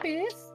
piece.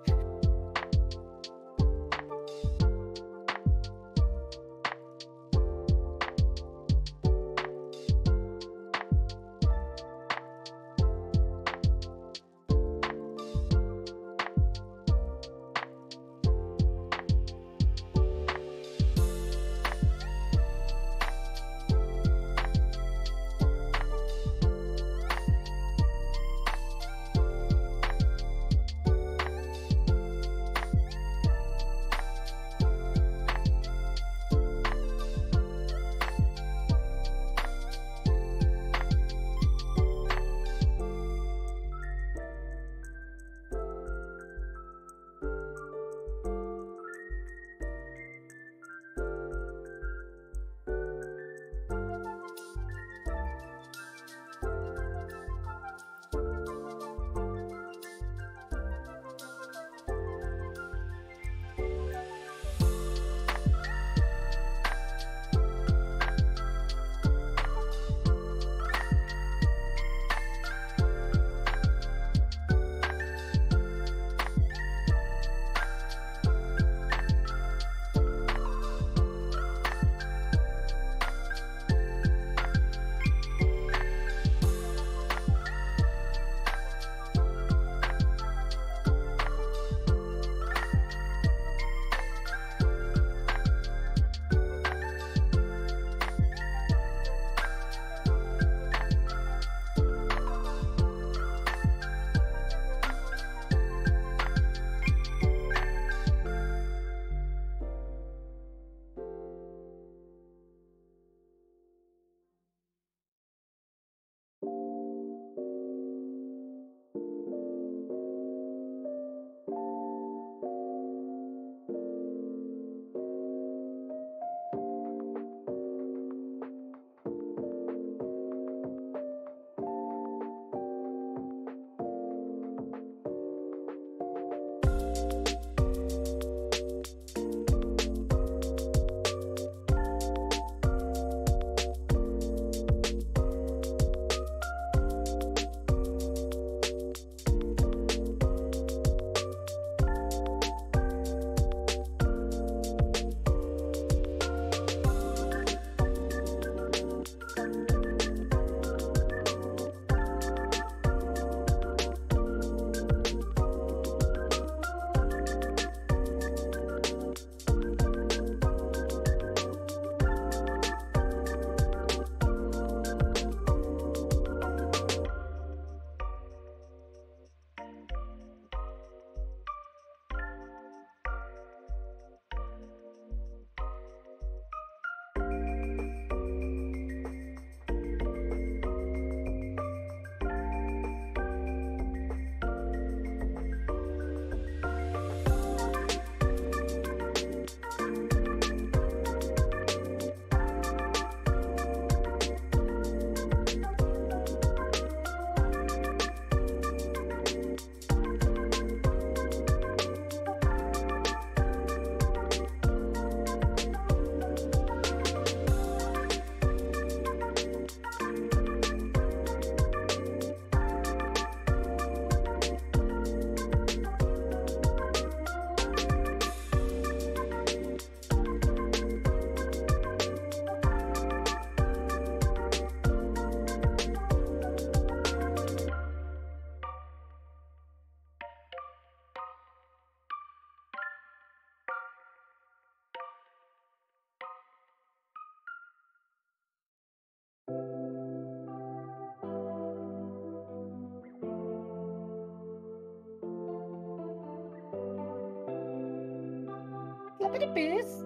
Lividity piece.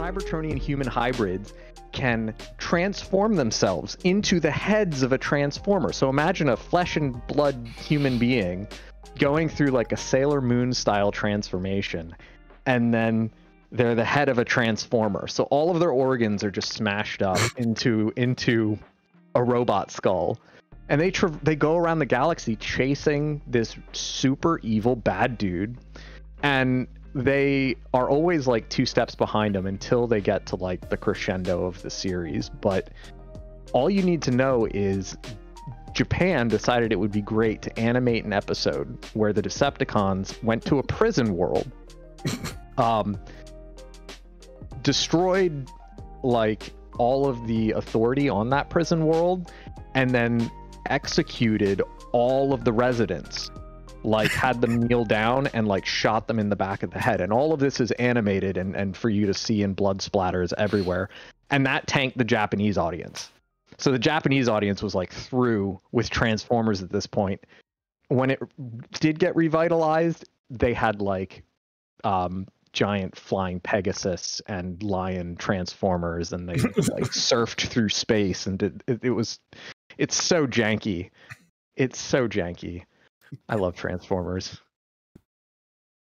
Cybertronian human hybrids can transform themselves into the heads of a transformer. So imagine a flesh and blood human being going through like a Sailor Moon style transformation, and then they're the head of a transformer. So all of their organs are just smashed up into a robot skull, and they go around the galaxy chasing this super evil bad dude, and they are always like 2 steps behind them until they get to like the crescendo of the series. But all you need to know is Japan decided it would be great to animate an episode where the Decepticons went to a prison world, destroyed like all of the authority on that prison world, and then executed all of the residents, like had them kneel down and like shot them in the back of the head. And all of this is animated and for you to see, in blood splatters everywhere. And that tanked the Japanese audience. So the Japanese audience was like through with Transformers at this point. When it did get revitalized, they had like giant flying Pegasus and lion Transformers, and they like surfed through space, and it's so janky. It's so janky. I love Transformers.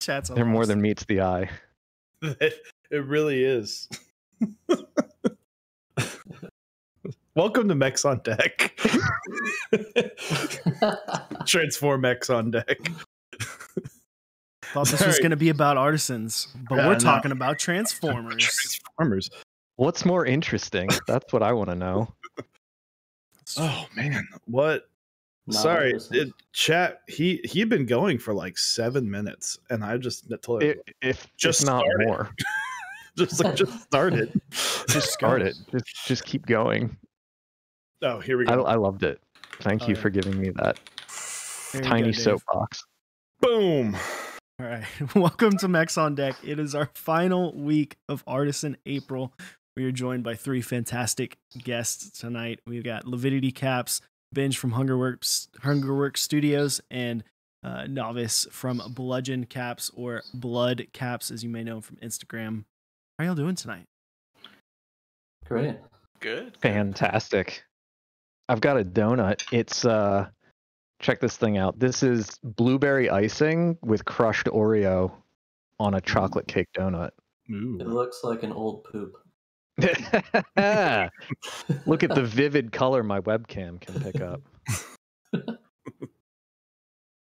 They're more than meets the eye. It really is. Welcome to Mechs on Deck. Transform Mechs on Deck. Thought this was going to be about artisans, but we're talking about Transformers. Transformers. What's more interesting? That's what I want to know. Oh man, what? Sorry, chat. He'd been going for like 7 minutes, and I just told him if just not started. More. just started. Just start it. Just keep going. Oh, here we go. I loved it. Thank you for giving me that tiny soapbox. Boom. All right. Welcome to Mechs on Deck. It is our final week of Artisan April. We are joined by 3 fantastic guests tonight. We've got Lividity Kaps, Binge from Hungerworks Studios, and Novice from Bludgeoned Kaps, or Blood Kaps, as you may know from Instagram. How are y'all doing tonight? Great. Good. Fantastic. I've got a donut. It's check this thing out. This is blueberry icing with crushed Oreo on a chocolate cake donut. Ooh. It looks like an old poop. Look at the vivid color my webcam can pick up.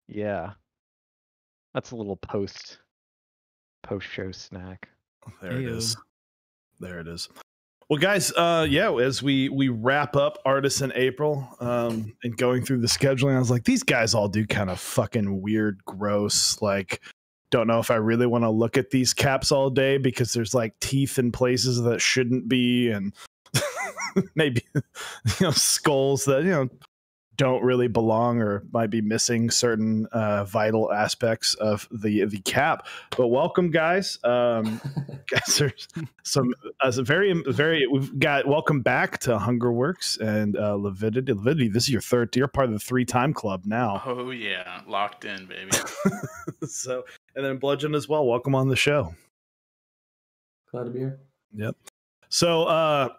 Yeah. That's a little post-show snack. There it is. There it is. Well, guys, as we wrap up Artisan April and going through the scheduling, I was like, these guys all do kind of fucking weird, gross, like, don't know if I really want to look at these caps all day because there's like teeth in places that shouldn't be, and maybe skulls that don't really belong or might be missing certain vital aspects of the cap. But welcome, guys. Guys, there's some we've got welcome back to Hungerworks and Lividity. Lividity, this is your third. You're part of the 3-time club now. Oh yeah, locked in, baby. So, and then Bludgeoned as well. Welcome on the show. Glad to be here. Yep. So,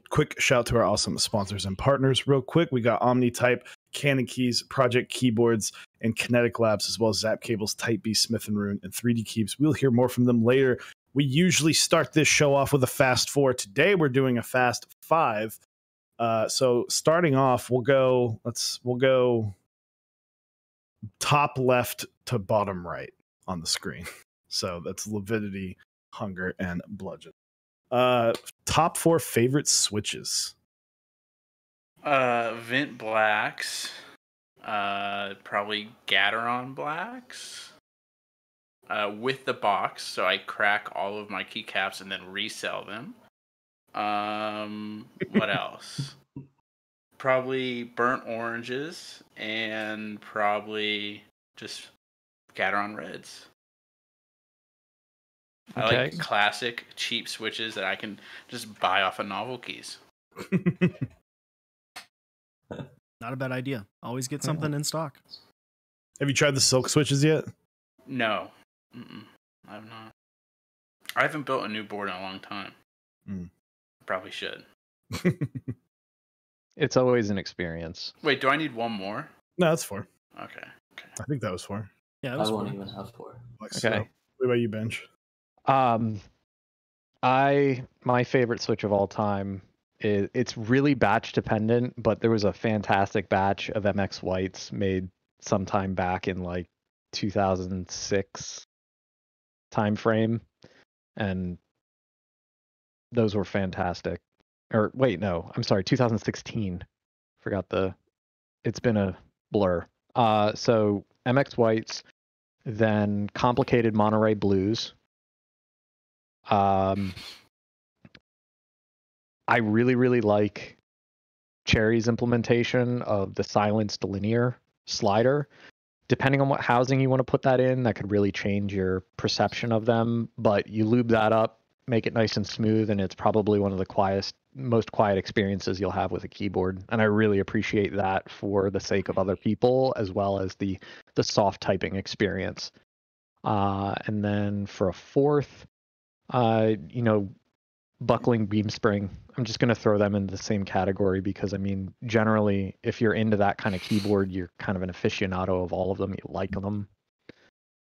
quick shout to our awesome sponsors and partners. Real quick, we got OmniType, Canon Keys, Project Keyboards, and Kinetic Labs, as well as Zap Cables, Type B, Smith & Rune, and 3D Keeps. We'll hear more from them later. We usually start this show off with a Fast 4. Today, we're doing a Fast 5. So, starting off, we'll go top left to bottom right on the screen. So, that's Lividity, Hunger, and Bludgeon. Top 4 favorite switches. Vent blacks, probably Gateron blacks, with the box, so I crack all of my keycaps and then resell them. What else? Probably burnt oranges, and probably just Gateron reds. I like classic, cheap switches that I can just buy off of Novel Keys. Not a bad idea. Always get something in stock. Have you tried the silk switches yet? No. I have not. I haven't built a new board in a long time. Probably should. It's always an experience. Wait, do I need one more? No, that's 4. Okay. I think that was 4. Yeah, it I was won't fun. even have 4. Okay. What about you, Bench? My favorite Switch of all time is, it's really batch dependent, but there was a fantastic batch of MX Whites made sometime back in like 2006 time frame, and those were fantastic. Or wait, no, I'm sorry, 2016. It's been a blur. So MX Whites, then Complicated Monterey Blues. I really, really like Cherry's implementation of the silenced linear slider. Depending on what housing you want to put that in, that could really change your perception of them. But you lube that up, make it nice and smooth, and it's probably one of the most quiet experiences you'll have with a keyboard. And I really appreciate that for the sake of other people, as well as the soft typing experience. And then for a fourth, buckling beam spring. I'm just going to throw them in the same category because, I mean, generally, if you're into that kind of keyboard, you're kind of an aficionado of all of them. You like them.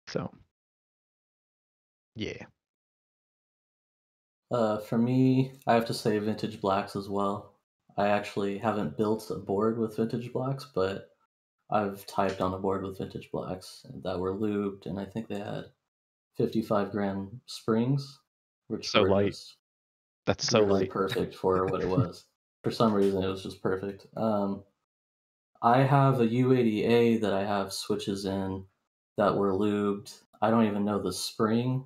So, yeah. For me, I have to say vintage blacks as well. I actually haven't built a board with vintage blacks, but I've typed on a board with vintage blacks that were lubed, and I think they had 55-gram springs, which So were light. just That's so really light. perfect for what it was. For some reason, it was just perfect. I have a U80A that I have switches in that were lubed. I don't even know the spring,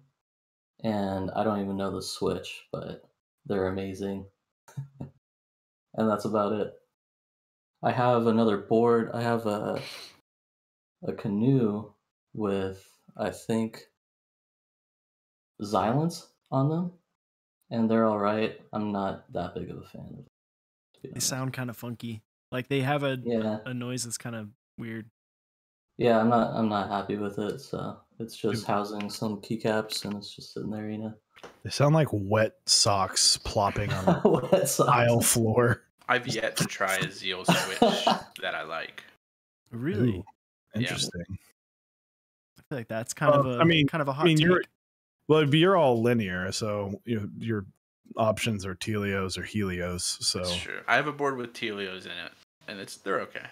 and I don't even know the switch, but they're amazing. And that's about it. I have another board. I have a canoe with, I think, Xylants on them, and they're all right. I'm not that big of a fan of them. They sound kind of funky. Like they have a Yeah, noise that's kind of weird. yeah. I'm not happy with it. So it's just housing some keycaps, and it's just sitting there, you know. They sound like wet socks plopping on a Wet socks. tile floor. I've yet to try a Zeal switch that I like. Really? Ooh, interesting. I feel like that's kind of a hot take. You're all linear, so your options are Telios or Helios. So That's true. I have a board with Telios in it, and they're okay.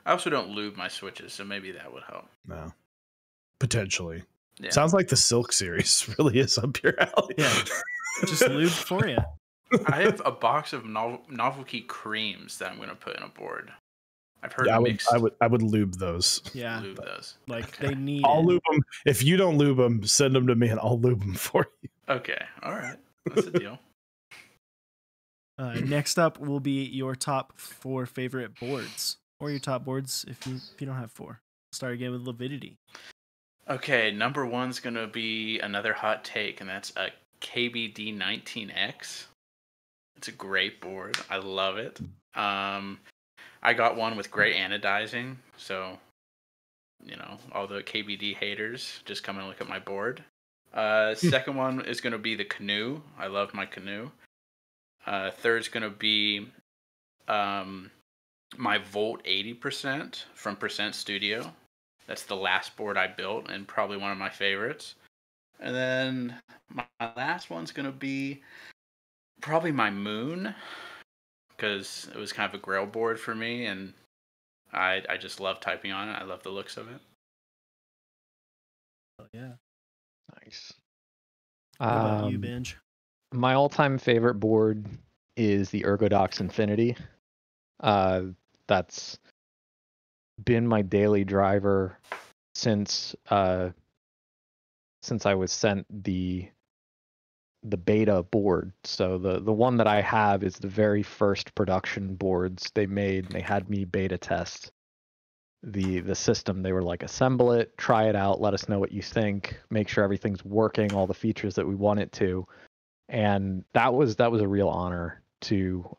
I also don't lube my switches, so maybe that would help. no, potentially. Yeah. Sounds like the Silk series really is up your alley. Yeah. Just lubed for you. I have a box of novelty creams that I'm going to put in a board. I've heard Yeah, mixed. I would lube those. Yeah. Lube those. Like Okay. they need I'll it. lube them. If you don't lube them, send them to me and I'll lube them for you. Okay. All right. That's a deal. Next up will be your top 4 favorite boards, or your top boards if you don't have 4. Start again with Lividity. Okay, number 1's going to be another hot take, and that's a KBD 19X. It's a great board. I love it. I got one with great anodizing, so, all the KBD haters just come and look at my board. Second one is going to be the canoe. I love my canoe. Third's going to be my Volt 80% from Percent Studio. That's the last board I built and probably one of my favorites. And then my last one's going to be probably my Moon, because it was kind of a grail board for me, and I just love typing on it. I love the looks of it. Oh yeah. Nice. What about you, Benj? My all-time favorite board is the Ergodox Infinity. That's been my daily driver since I was sent the beta board. So the one that I have is the very first production boards they made. They had me beta test the system. They were like, assemble it, try it out, let us know what you think, make sure everything's working, all the features that we want it to. And that was a real honor to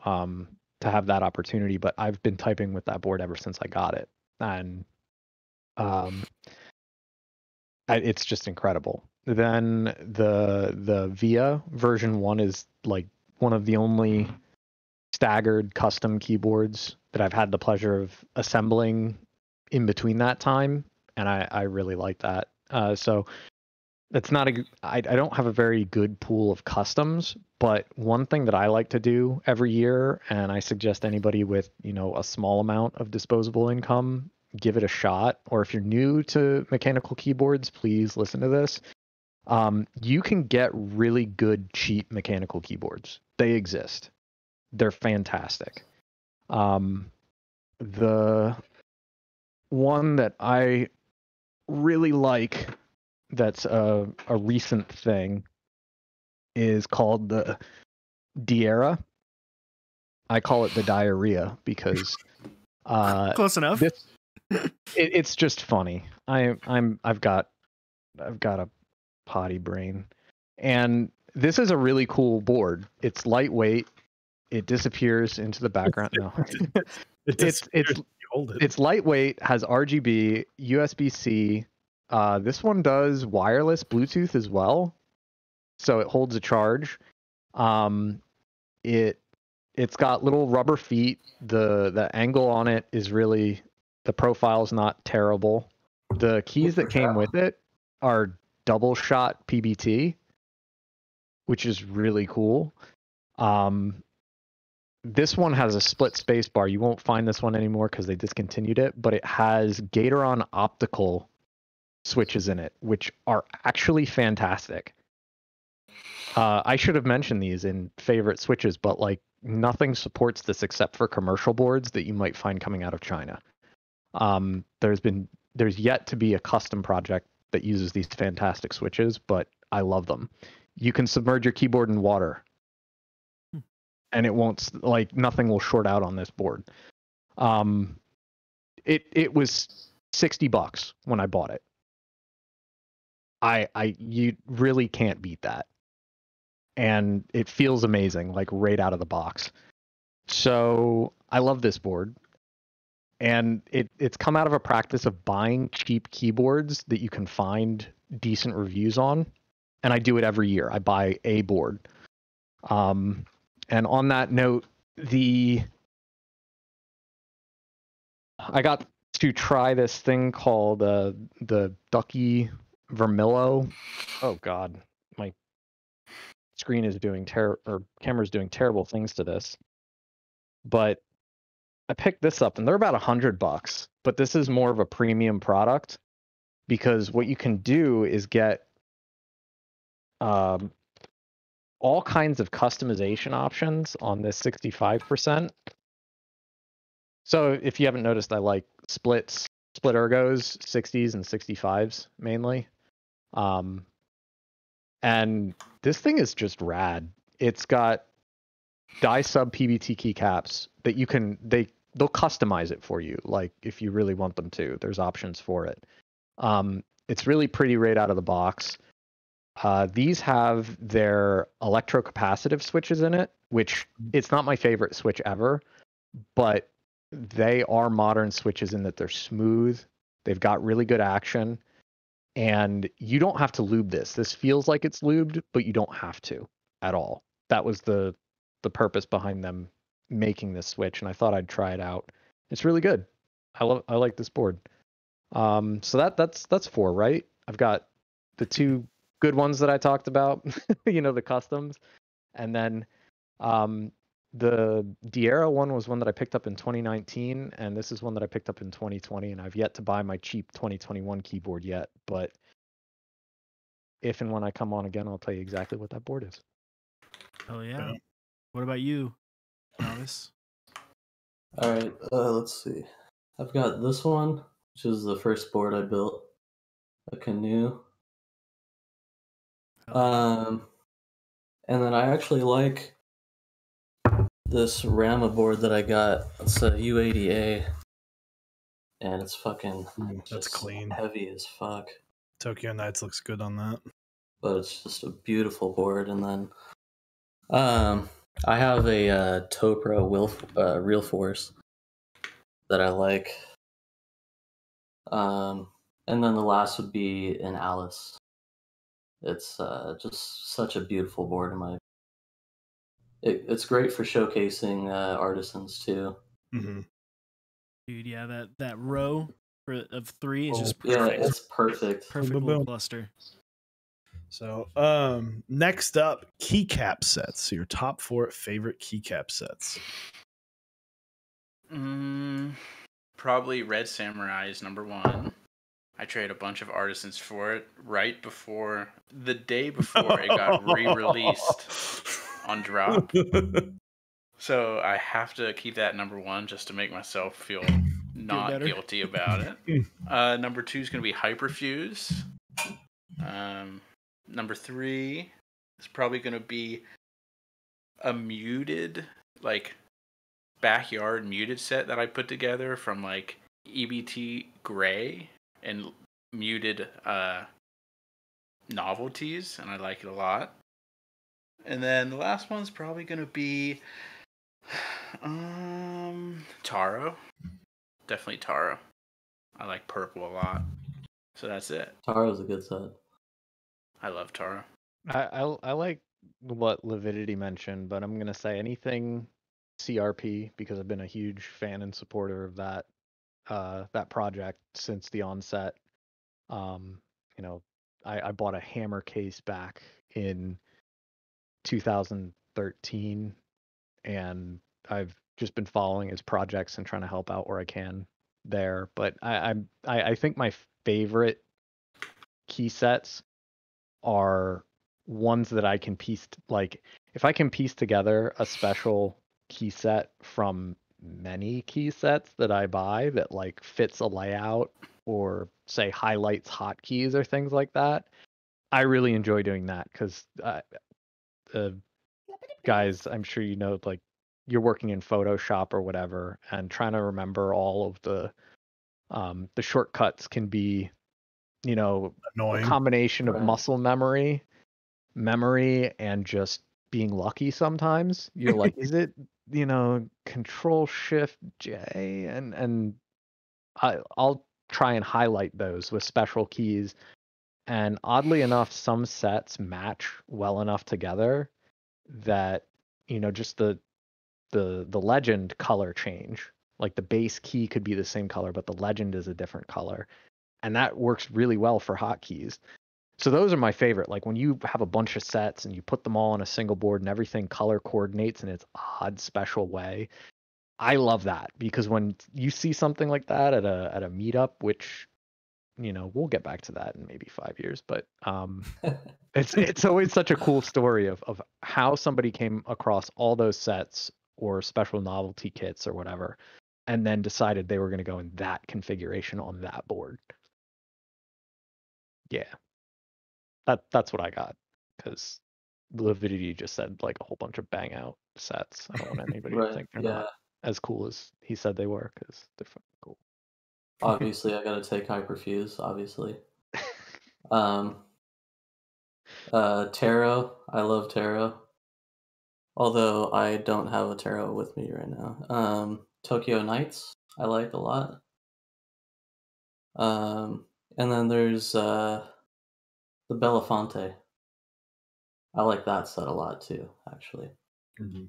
have that opportunity. But I've been typing with that board ever since I got it, and it's just incredible. then the VIA version 1 is like one of the only staggered custom keyboards that I've had the pleasure of assembling in between that time, and I really like that. So that's not I don't have a very good pool of customs, but one thing that I like to do every year, and I suggest anybody with, you know, a small amount of disposable income, give it a shot. Or if you're new to mechanical keyboards, please listen to this. You can get really good cheap mechanical keyboards. They exist. They're fantastic. The one that I really like that's a recent thing is called the Diera. I call it the diarrhea because Close enough. It's just funny. I've got a potty brain, and this is a really cool board. It's lightweight. It disappears into the background. No, it's lightweight, has RGB, USB-C. This one does wireless Bluetooth as well, so it holds a charge. It's got little rubber feet. The angle on it is really, the profile's not terrible. The keys that came with it are double shot PBT, which is really cool. This one has a split space bar. You won't find this one anymore because they discontinued it, but it has Gatoron optical switches in it, which are actually fantastic. I should have mentioned these in favorite switches, but like nothing supports this except for commercial boards that you might find coming out of China. There's yet to be a custom project that uses these fantastic switches, but I love them. You can submerge your keyboard in water, and it won't, like, nothing will short out on this board. It was $60 when I bought it. You really can't beat that. And it feels amazing, like right out of the box. So I love this board. And it's come out of a practice of buying cheap keyboards that you can find decent reviews on. And I do it every year. I buy a board. And on that note, I got to try this thing called the Ducky Vermillo. Oh God, my screen is doing camera's doing terrible things to this. But I picked this up, and they're about $100. But this is more of a premium product because what you can do is get all kinds of customization options on this 65%. So if you haven't noticed, I like split ergos, 60s and 65s mainly. And this thing is just rad. It's got die sub PBT keycaps that they'll customize it for you. Like if you really want them to, there's options for it. It's really pretty right out of the box. These have their electrocapacitive switches in it, which it's not my favorite switch ever, but they are modern switches in that they're smooth. They've got really good action, and you don't have to lube this. This feels like it's lubed, but you don't have to at all. That was the purpose behind them making this switch, and I thought I'd try it out. It's really good. I like this board. So that's 4, right? I've got the 2 good ones that I talked about, the customs, and then the Diera one was one that I picked up in 2019, and this is one that I picked up in 2020, and I've yet to buy my cheap 2021 keyboard yet, but if and when I come on again, I'll tell you exactly what that board is. Oh yeah. What about you, Travis? All right, let's see. I've got this one, which is the first board I built, a canoe. And then I actually like this Rama board that I got. It's a U80A, and it's fucking that's clean, heavy as fuck. Tokyo Nights looks good on that, but it's just a beautiful board. And then I have a Topro Real Force that I like. And then the last would be an Alice. It's just such a beautiful board. It's great for showcasing artisans too. Mm-hmm. Dude, yeah, that row of 3 is just Yeah, perfect. it's perfect. Perfect Boom, boom, little boom. cluster. So, next up, keycap sets. So your top 4 favorite keycap sets. Probably Red Samurai is number 1. I traded a bunch of artisans for it the day before it got re-released on drop. So I have to keep that number 1 just to make myself feel not better. guilty about it. Number 2 is going to be Hyperfuse. Number 3 is probably going to be a muted, like, backyard muted set that I put together from, like, EBT Gray and muted novelties, and I like it a lot. And then the last one's probably going to be Taro. Definitely Taro. I like purple a lot. So that's it. Taro's a good set. I love Taro. I like what Lividity mentioned, but I'm gonna say anything CRP because I've been a huge fan and supporter of that project since the onset. You know, I bought a hammer case back in 2013, and I've just been following his projects and trying to help out where I can there. But I think my favorite key sets are ones that I can piece, like if I can piece together a special key set from many key sets that I buy that like fits a layout or say highlights hotkeys or things like that. I really enjoy doing that because guys, I'm sure you know, like you're working in Photoshop or whatever and trying to remember all of the shortcuts can be, you know, Annoying. a combination of Right. muscle memory and just being lucky sometimes. You're like, is it, you know, Control Shift J? And I'll try and highlight those with special keys. And oddly enough, some sets match well enough together that, you know, just the legend color change. Like the base key could be the same color, but the legend is a different color. And that works really well for hotkeys. So those are my favorite. Like when you have a bunch of sets and you put them all on a single board and everything color coordinates in its odd special way. I love that because when you see something like that at a meetup, which, you know, we'll get back to that in maybe 5 years, but it's always such a cool story of how somebody came across all those sets or special novelty kits or whatever, and then decided they were going to go in that configuration on that board. Yeah. That's what I got, because Lividity just said like a whole bunch of bang out sets. I don't want anybody Right, to think they're yeah. not as cool as he said they were, because they're fucking cool. Obviously, I gotta take Hyperfuse, obviously. Tarot. I love Tarot. Although I don't have a Tarot with me right now. Tokyo Nights, I like a lot. And then there's the Belafonte. I like that set a lot too, actually. Mm-hmm.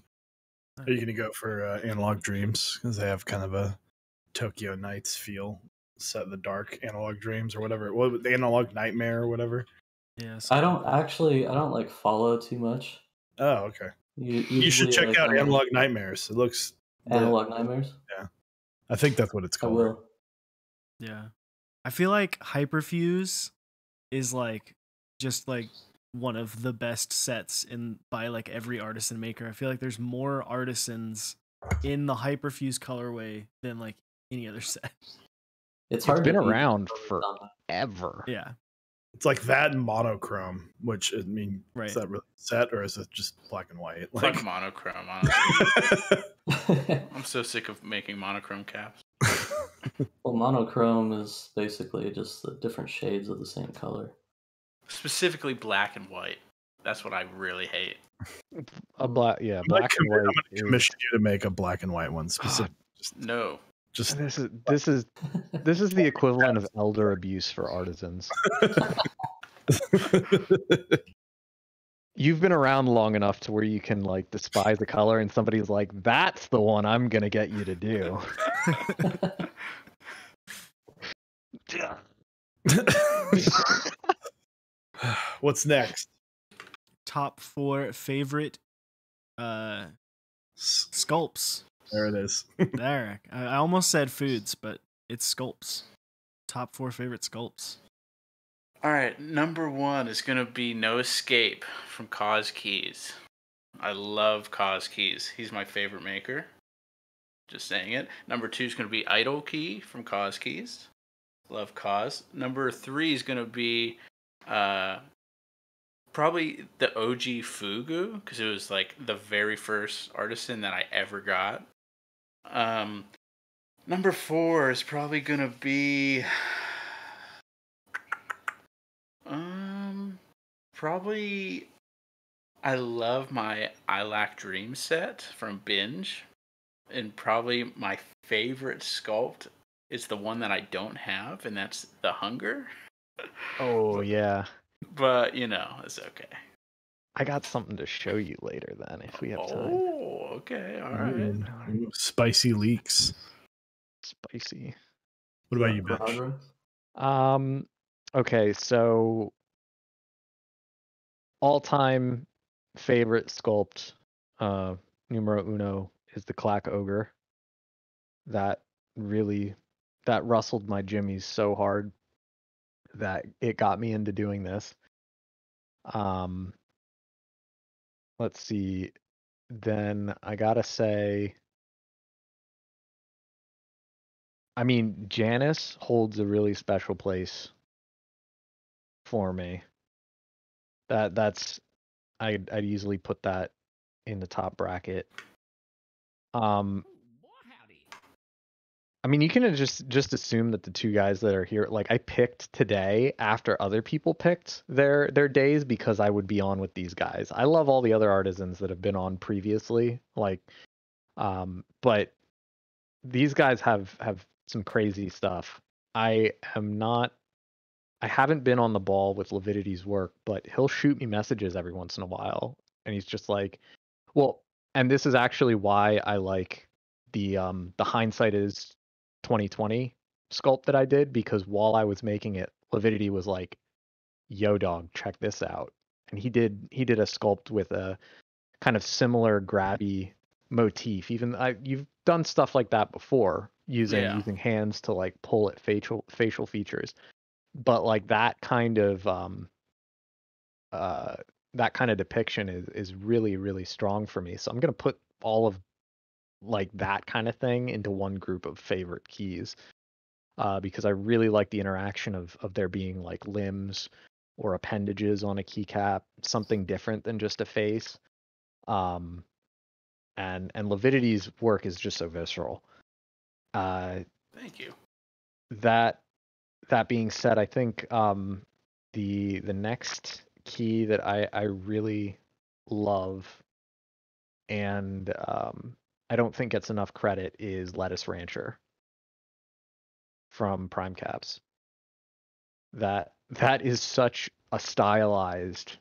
Are you going to go for Analog Dreams? Because they have kind of a Tokyo Nights feel, set in the dark Analog Dreams or whatever. What, the Analog Nightmare or whatever? Yeah. I don't like follow too much. Oh, okay. You should Usually, check like, out I'm Analog Nightmares. It looks... Analog Nightmares? I think that's what it's I called. will. Yeah. I feel like Hyperfuse is like just like one of the best sets by like every artisan maker. I feel like there's more artisans in the Hyperfuse colorway than like any other set. It's hard been to beat around them. forever. Yeah. It's like that and monochrome, which, I mean, Right. is that really set or is it just black and white? Fuck monochrome, honestly. I'm so sick of making monochrome caps. Well, monochrome is basically just the different shades of the same color. Specifically black and white. That's what I really hate. Black and white. I'm going to commission you to make a black and white one specific. No. Just This is the equivalent of elder abuse for artisans. You've been around long enough to where you can like despise a color and somebody's like, that's the one I'm gonna get you to do. What's next? Top 4 favorite sculpts. There it is. There. I almost said foods, but it's sculpts. Top 4 favorite sculpts. All right, number 1 is gonna be No Escape from Cause Keys. I love Cause Keys. He's my favorite maker. Just saying it. Number 2 is gonna be Idle Key from Cause Keys. Love Cause. Number 3 is gonna be probably the OG Fugu, because it was like the very first Artisan that I ever got. Number 4 is probably gonna be probably I love my I Lack Dream set from Binge, and probably my favorite sculpt is the one that I don't have, and that's the Hunger. Oh yeah. But you know, it's okay. I got something to show you later then if we have time. Oh, okay, all right. Ooh, spicy leaks. Spicy. What about you, Ben? Progress? Okay, so all-time favorite sculpt, numero uno, is the Clack Ogre. That rustled my jimmies so hard that it got me into doing this. Let's see. Then I gotta say, I mean, Janice holds a really special place for me. I'd easily put that in the top bracket. I mean, you can just assume that the two guys that are here, like I picked today after other people picked their days because I would be on with these guys. I love all the other artisans that have been on previously, like, but these guys have some crazy stuff. I haven't been on the ball with Lividity's work, but he'll shoot me messages every once in a while, and he's just like, well, and this is actually why I like the hindsight is 2020 sculpt that I did, because while I was making it, Lividity was like, yo dog, check this out. And he did a sculpt with a kind of similar grabby motif. You've done stuff like that before, using hands to like pull at facial features. But like that kind of depiction is really, really strong for me. So I'm gonna put all of like that kind of thing into one group of favorite keys, because I really like the interaction of there being like limbs or appendages on a keycap, something different than just a face. And Lividity's work is just so visceral. Thank you. That being said, I think the next key that I really love, and I don't think gets enough credit, is Lettuce Rancher from Prime Caps. That is such a stylized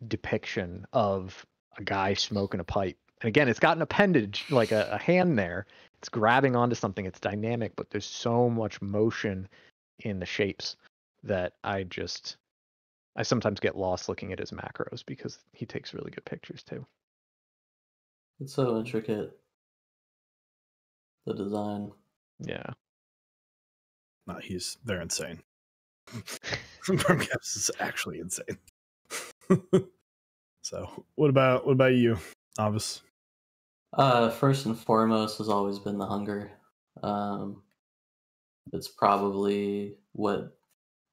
depiction of a guy smoking a pipe. And again, it's got an appendage, like a hand there. It's grabbing onto something. It's dynamic, but there's so much motion in the shapes that I sometimes get lost looking at his macros because he takes really good pictures too. It's so intricate. The design. Yeah. No, they're insane. Caps is actually insane. So what about you, Novice? First and foremost has always been the Hunger. It's probably one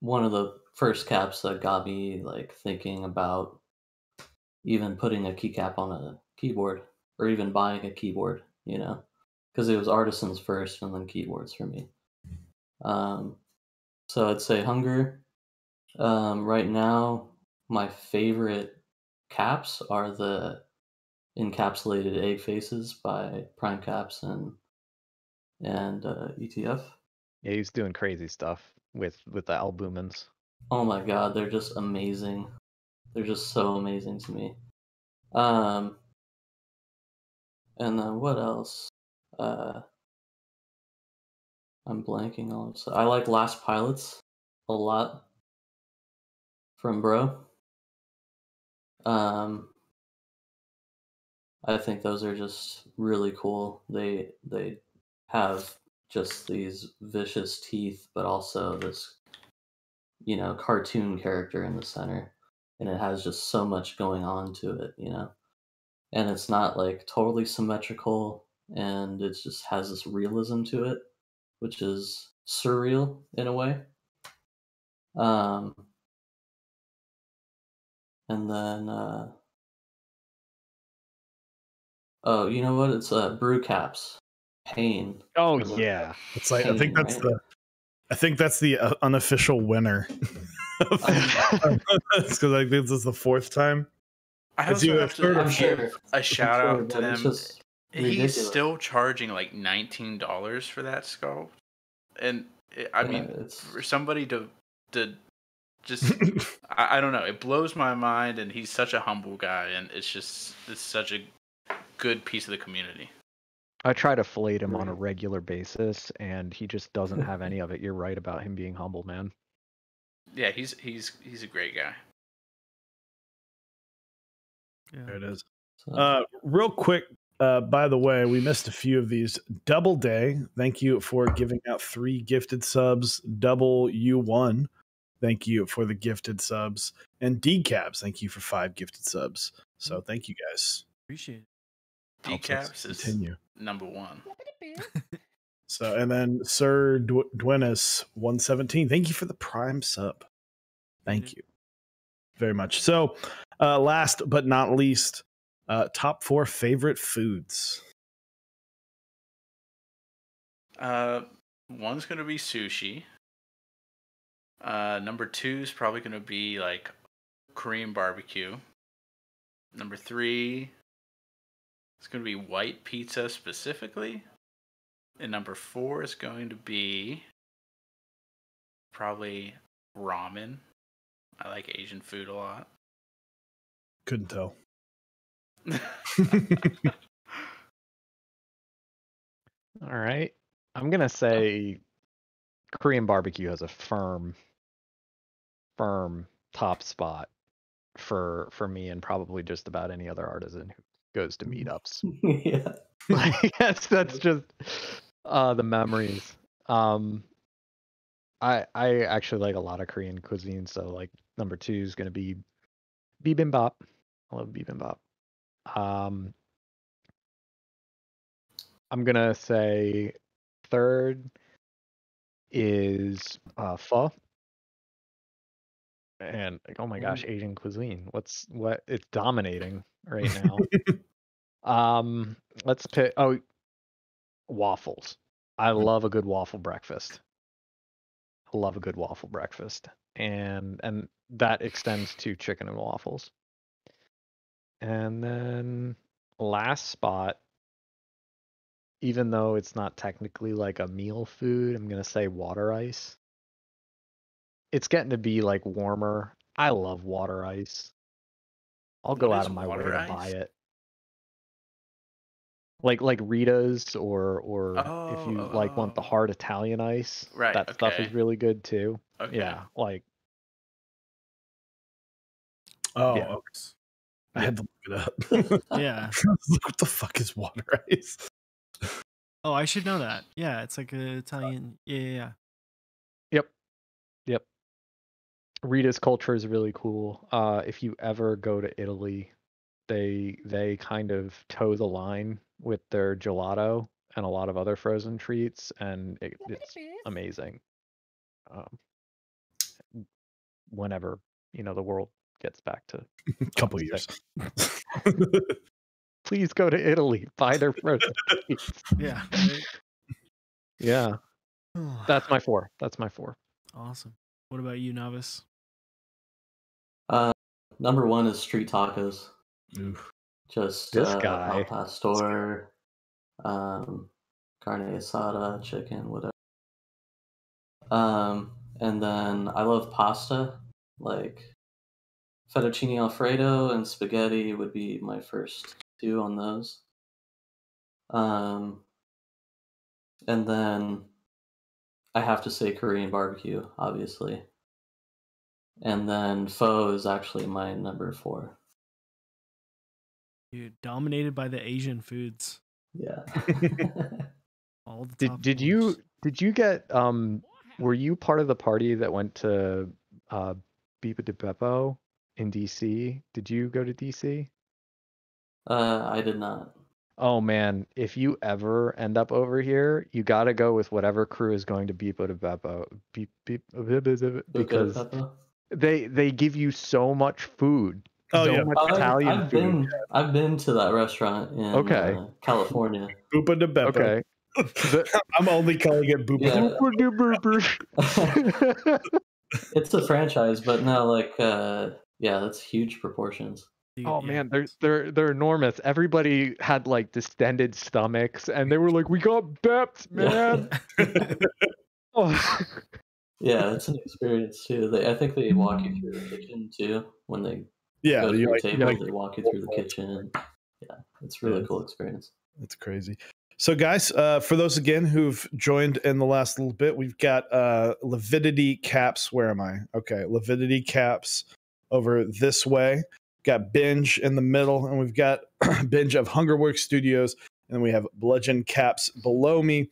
of the first caps that got me like thinking about even putting a keycap on a keyboard or even buying a keyboard, you know, because it was Artisans first and then keyboards for me. So I'd say Hunger. Right now, my favorite caps are the encapsulated egg faces by Prime Caps and ETF. Yeah, he's doing crazy stuff with the albumins. Oh my god, they're just amazing. They're just so amazing to me. And then what else? I'm blanking on. So I like Last Pilots a lot from Bro. I think those are just really cool. They have just these vicious teeth, but also this, you know, cartoon character in the center, and it has just so much going on to it, you know. And it's not like totally symmetrical, and it just has this realism to it, which is surreal in a way. And then oh, you know what? It's brew caps, pain. Oh yeah. It's like I think Pain, that's right? the unofficial winner. Because I think this is the fourth time. I It's also either have third to or I'm sure. give a shout sure, out to but it's them. just He's ridiculous. still charging like $19 for that sculpt, and I mean, it's for somebody to just I don't know, it blows my mind, and he's such a humble guy, and it's such a good piece of the community. I try to flate him on a regular basis, and he just doesn't have any of it. You're right about him being humble, man. Yeah, he's a great guy. There it is. so, Real quick, by the way, we missed a few of these. Double Day, thank you for giving out 3 gifted subs. Double U1, thank you for the gifted subs. And Decabs, thank you for 5 gifted subs. So thank you guys. Appreciate it. Helps us Keycaps is continue. number one. So, and then Sir Dwinus 117, thank you for the prime sub. Thank you very much. So, last but not least, top 4 favorite foods. One's gonna be sushi. Number 2 is probably gonna be like Korean barbecue. Number 3 is gonna be white pizza specifically. And number 4 is going to be probably ramen. I like Asian food a lot. Couldn't tell. All right. I'm gonna say Korean barbecue has a firm top spot for me, and probably just about any other artisan who goes to meetups. yeah. Like, that's just the memories. I actually like a lot of Korean cuisine, so like number 2 is gonna be bibimbap. I love bibimbap. I'm gonna say third is pho. And like, oh my gosh, Asian cuisine. What it's dominating right now. Let's pick waffles. I love a good waffle breakfast. I love a good waffle breakfast. And that extends to chicken and waffles. And then last spot, even though it's not technically like a meal food, I'm gonna say water ice. It's getting to be like warmer. I love water ice. I'll go What out is of my way water to buy ice? it. Like Rita's or if you like want the Oh. hard Italian ice, Right, that stuff is okay. really good too. Okay. Yeah, like Oh, Yeah. okay. I had to look it up. Yeah. What the fuck is water ice? Oh, I should know that. Yeah, it's like an Italian. Yeah. Yep. Rita's culture is really cool. If you ever go to Italy, they kind of toe the line with their gelato and a lot of other frozen treats, and it's amazing. Whenever the world gets back to A couple years. please go to Italy, buy their frozen treats. Yeah. Yeah, that's my 4. Awesome. What about you, Novice? Number 1 is street tacos. Oof. Just This guy. al pastor, carne asada, chicken, whatever. And then I love pasta, like fettuccine alfredo and spaghetti would be my first two on those. And then I have to say Korean barbecue, obviously. And then pho is actually my number 4. Dude, dominated by the Asian foods. Yeah. All the top Did you get were you part of the party that went to Bipa de Beppo in DC? Did you go to DC? I did not. Oh man, if you ever end up over here, you gotta go with whatever crew is going to Bipa de Beppo. Because Peppa? they give you so much food. Oh, so yeah. much Italian food. I've been to that restaurant in Okay. California. Bupa de Beppo. Okay. I'm only calling it Bupa. Yeah. It's a franchise, but no, like, yeah, that's huge proportions. Dude, Oh yeah. man, they're enormous. Everybody had like distended stomachs, and they were like, "We got bepped, man." Oh. Yeah, it's an experience too. I think they walk you through the kitchen too when they Yeah, go to you your like, table. They walk you through the kitchen. Yeah, it's a really cool experience. That's crazy. So, guys, for those again who've joined in the last little bit, we've got Lividity Kaps. Where am I? Okay, Lividity Kaps over this way. Got Binge in the middle, and we've got Binge of Hungerworks Studios, and we have Bludgeoned Kaps below me.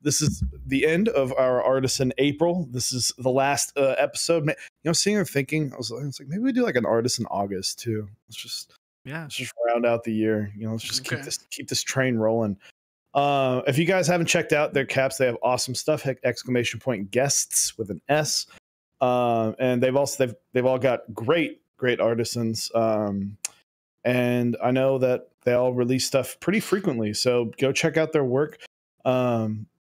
This is the end of our Artisan April. This is the last episode. You know, sitting there thinking, I was like, maybe we do like an Artisan August too. Let's just round out the year. You know, let's just keep this train rolling. If you guys haven't checked out their caps, they have awesome stuff. Exclamation point guests with an S. And they've all got great artisans. And I know that they all release stuff pretty frequently. So go check out their work.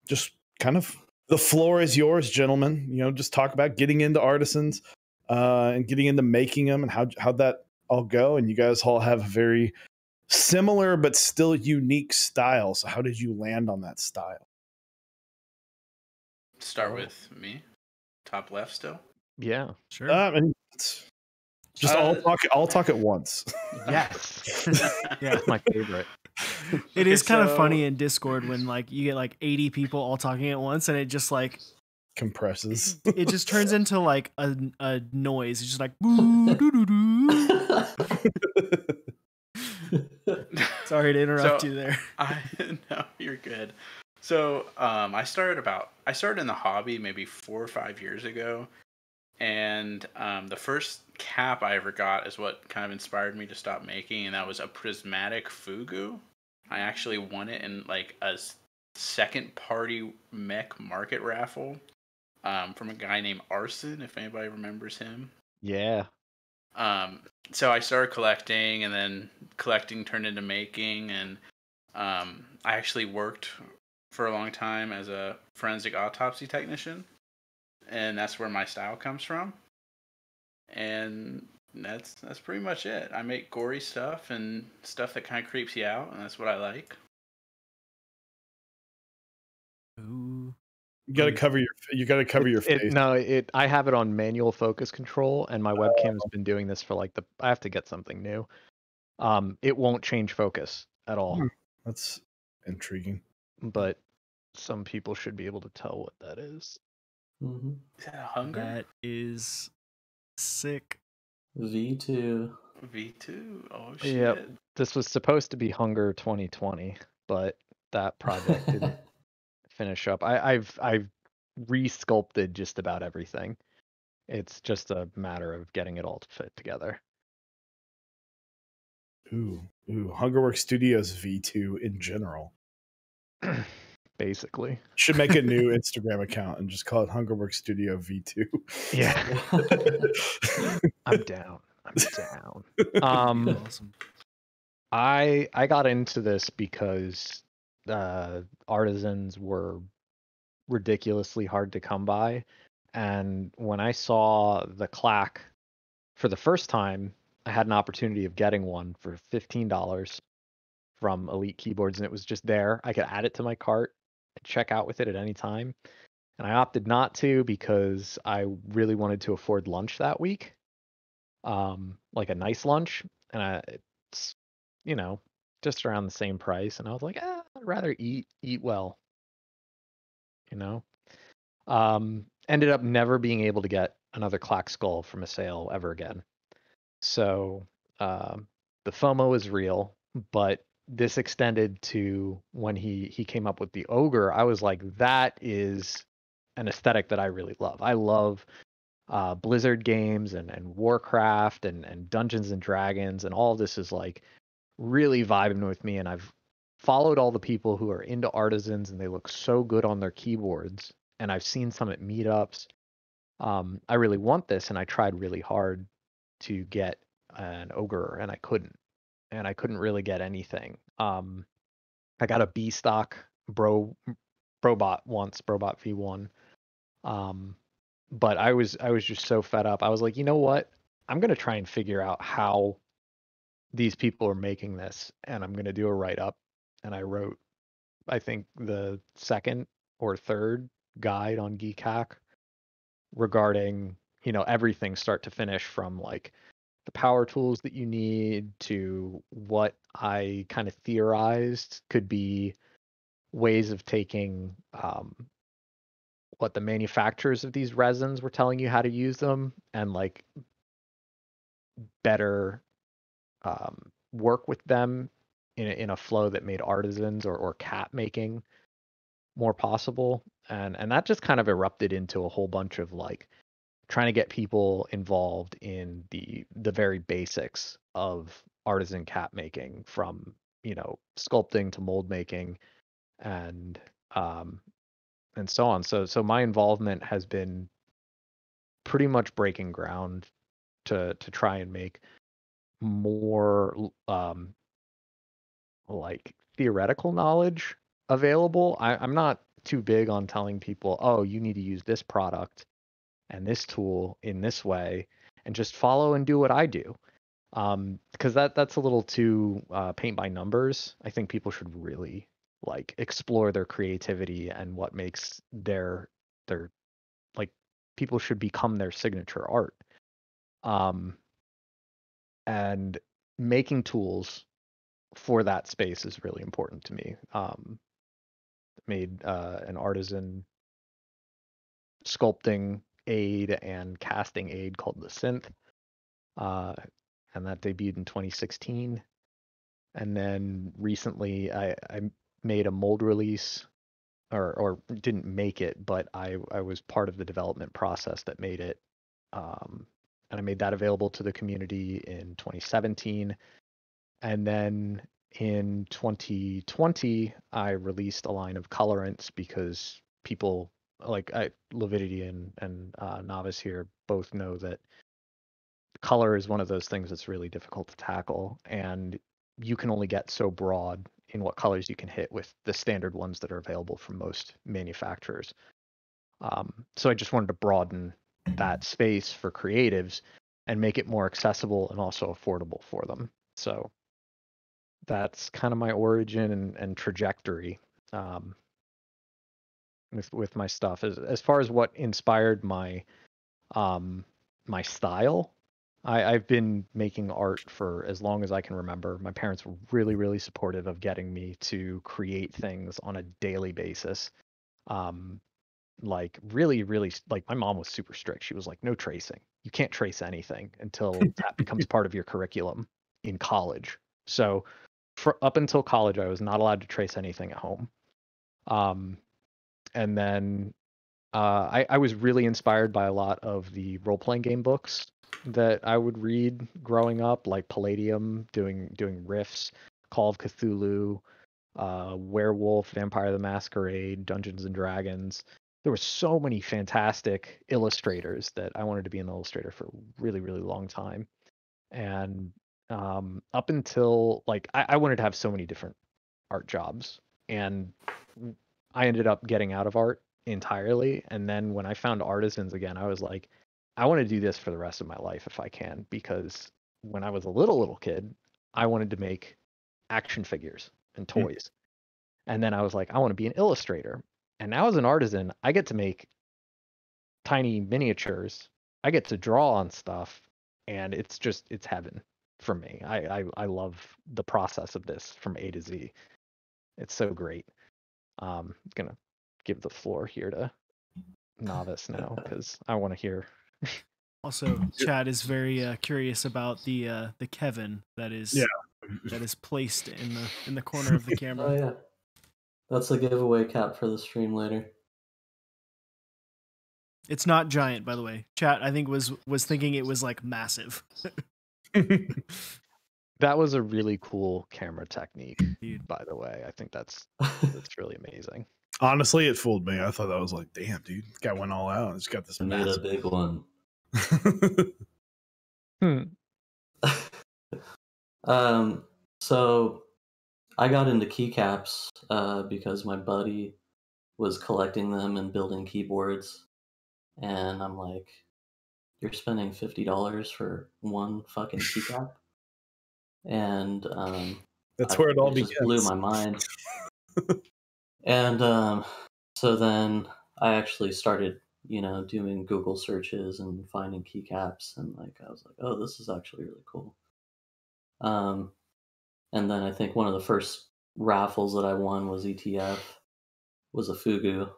Just kind of the floor is yours, gentlemen. You know, just talk about getting into artisans and getting into making them and how'd that all go. And you guys all have a very similar but still unique style. So how did you land on that style? Start with me, top left still. Yeah, sure. And just all talk at once. Yes. Yeah, that's my favorite. It is kind of funny in Discord when like you get like 80 people all talking at once, and it just like compresses. It just turns into like a noise. It's just like boo, doo, doo, doo. Sorry to interrupt you there. No, you're good. So I started in the hobby maybe 4 or 5 years ago, and the first cap I ever got is what kind of inspired me to stop making, and that was a prismatic fugu. I actually won it in like a second party mech market raffle from a guy named Artisan, if anybody remembers him. Yeah. So I started collecting, and then collecting turned into making, and I actually worked for a long time as a forensic autopsy technician, and that's where my style comes from. And that's pretty much it. I make gory stuff and stuff that kind of creeps you out, and that's what I like. Ooh. You gotta cover your face. I have it on manual focus control, and my webcam's been doing this for like I have to get something new. It won't change focus at all. That's intriguing. But some people should be able to tell what that is. Mm-hmm. Is that a hunger? That is sick. V2. Oh shit. Yep. This was supposed to be Hunger 2020, but that project didn't finish up. I've re-sculpted just about everything. It's just a matter of getting it all to fit together. Ooh, Hungerworks Studios V2 in general. Basically. Should make a new Instagram account and just call it Hungerworks Studio V2. Yeah. I'm down. Awesome. I got into this because artisans were ridiculously hard to come by, and when I saw the clack for the first time, I had an opportunity of getting one for $15 from Elite Keyboards, and it was just there. I could add it to my cart and check out with it at any time. and I opted not to because I really wanted to afford lunch that week, like a nice lunch, and it's just around the same price, and I was like, I'd rather eat well, you know. Ended up never being able to get another Clack Skull from a sale ever again. So the FOMO is real, but this extended to when he came up with the ogre. I was like, that is an aesthetic that I really love. I love Blizzard games and Warcraft and Dungeons and Dragons, and all of this is like really vibing with me. And I've followed all the people who are into Artisans, and they look so good on their keyboards. And I've seen some at meetups. I really want this, and I tried really hard to get an ogre, and I couldn't. And I couldn't really get anything. I got a B stock Brobot once, Brobot V1. But I was just so fed up. I was like, you know what? I'm gonna try and figure out how these people are making this, and I'm gonna do a write up. And I wrote, I think, the second or third guide on Geekhack regarding everything start to finish, from like the power tools that you need to what I kind of theorized could be ways of taking what the manufacturers of these resins were telling you how to use them, and like better work with them in a flow that made artisans or cap making more possible. And that just kind of erupted into a whole bunch of like trying to get people involved in the very basics of artisan cap making, from sculpting to mold making, and so on. So my involvement has been pretty much breaking ground to try and make more like theoretical knowledge available. I'm not too big on telling people, oh, you need to use this product and this tool in this way, and just follow and do what I do. Because that's a little too paint by numbers. I think people should really like explore their creativity and what makes their like, people should become their signature art. And making tools for that space is really important to me. Made an artisan sculpting aid and casting aid called the Synth, and that debuted in 2016. And then recently I made a mold release, or didn't make it, but I was part of the development process that made it. And I made that available to the community in 2017. And then in 2020, I released a line of colorants because people like Lividity and Novice here both know that color is one of those things that's really difficult to tackle, and you can only get so broad in what colors you can hit with the standard ones that are available from most manufacturers. So I just wanted to broaden that space for creatives and make it more accessible and also affordable for them. So that's kind of my origin and trajectory with my stuff. As far as what inspired my my style, I've been making art for as long as I can remember. My parents were really, really supportive of getting me to create things on a daily basis. Like really, really, like my mom was super strict. She was like, no tracing. You can't trace anything until that becomes part of your curriculum in college. So up until college, I was not allowed to trace anything at home. And then I was really inspired by a lot of the role-playing game books that I would read growing up, like Palladium, doing riffs, Call of Cthulhu, Werewolf, Vampire the Masquerade, Dungeons and Dragons. There were so many fantastic illustrators that I wanted to be an illustrator for a really, really long time. And up until like I wanted to have so many different art jobs, and I ended up getting out of art entirely. And then when I found Artisans again, I was like, I want to do this for the rest of my life if I can, because when I was a little kid, I wanted to make action figures and toys. And then I was like, I want to be an illustrator. And now as an artisan, I get to make tiny miniatures. I get to draw on stuff, and it's heaven for me. I love the process of this from A to Z. It's so great. Gonna give the floor here to Novice now because I want to hear. Also, Chad is very curious about the Kevin that is placed in the corner of the camera. Oh yeah, that's a giveaway cap for the stream later. It's not giant, by the way. Chat, I think was thinking it was like massive. That was a really cool camera technique, Dude. by the way. I think that's really amazing. Honestly, it fooled me. I thought that was like, damn, dude, this guy went all out. He's got this I made a massive. big one. So I got into keycaps because my buddy was collecting them and building keyboards, and I'm like, "You're spending $50 for one fucking keycap?" And That's where it all just begins. blew my mind. And so then I actually started, doing Google searches and finding keycaps, and like I was like, "Oh, this is actually really cool." And then I think one of the first raffles that I won was ETF, was a Fugu,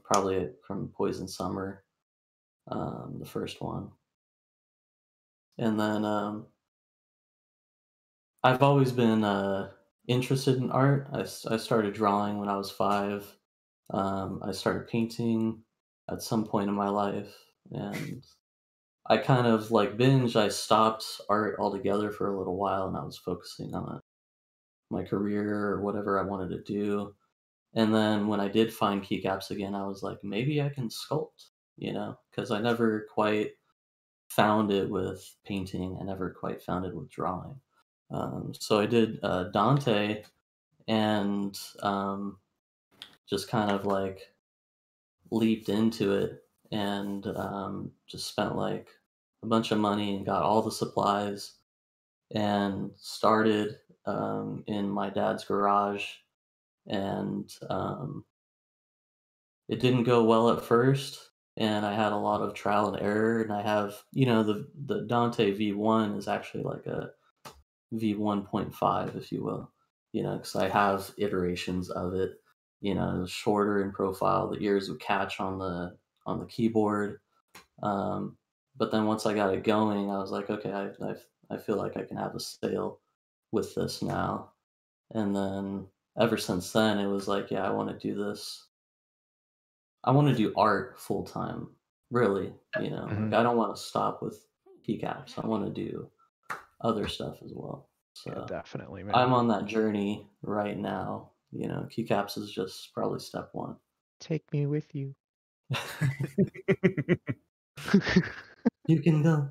probably from Poison Summer, the first one. And then I've always been interested in art. I started drawing when I was 5. I started painting at some point in my life, and I kind of like binge. I stopped art altogether for a little while, and I was focusing on my career or whatever I wanted to do. And then when I did find keycaps again, I was like, maybe I can sculpt, because I never quite found it with painting. I never quite found it with drawing. So I did Dante, and just kind of like leaped into it, and just spent like a bunch of money and got all the supplies and started in my dad's garage. And it didn't go well at first, and I had a lot of trial and error. And I have, the Dante V1 is actually like a V1.5, if you will, because I have iterations of it, shorter in profile. The ears would catch on the keyboard. But then once I got it going, I was like, okay, I feel like I can have a sale with this now. And then ever since then, it was like, yeah, I want to do this. I want to do art full time, really. Like, I don't want to stop with keycaps. I want to do other stuff as well. So Yeah, definitely, man. I'm on that journey right now. Keycaps is just probably step 1. Take me with you. You can go.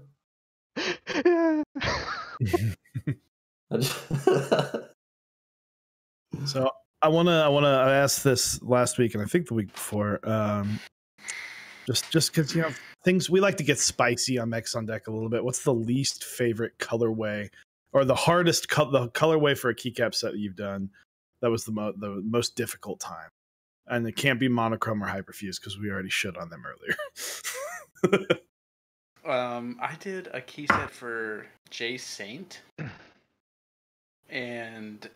So I asked this last week, and I think the week before. Just because things, we like to get spicy on Mechs on Deck a little bit. What's the least favorite colorway, or the hardest the colorway for a keycap set that you've done? That was the most difficult time, and it can't be monochrome or hyperfuse because we already shit on them earlier. I did a key set for Jay Saint, and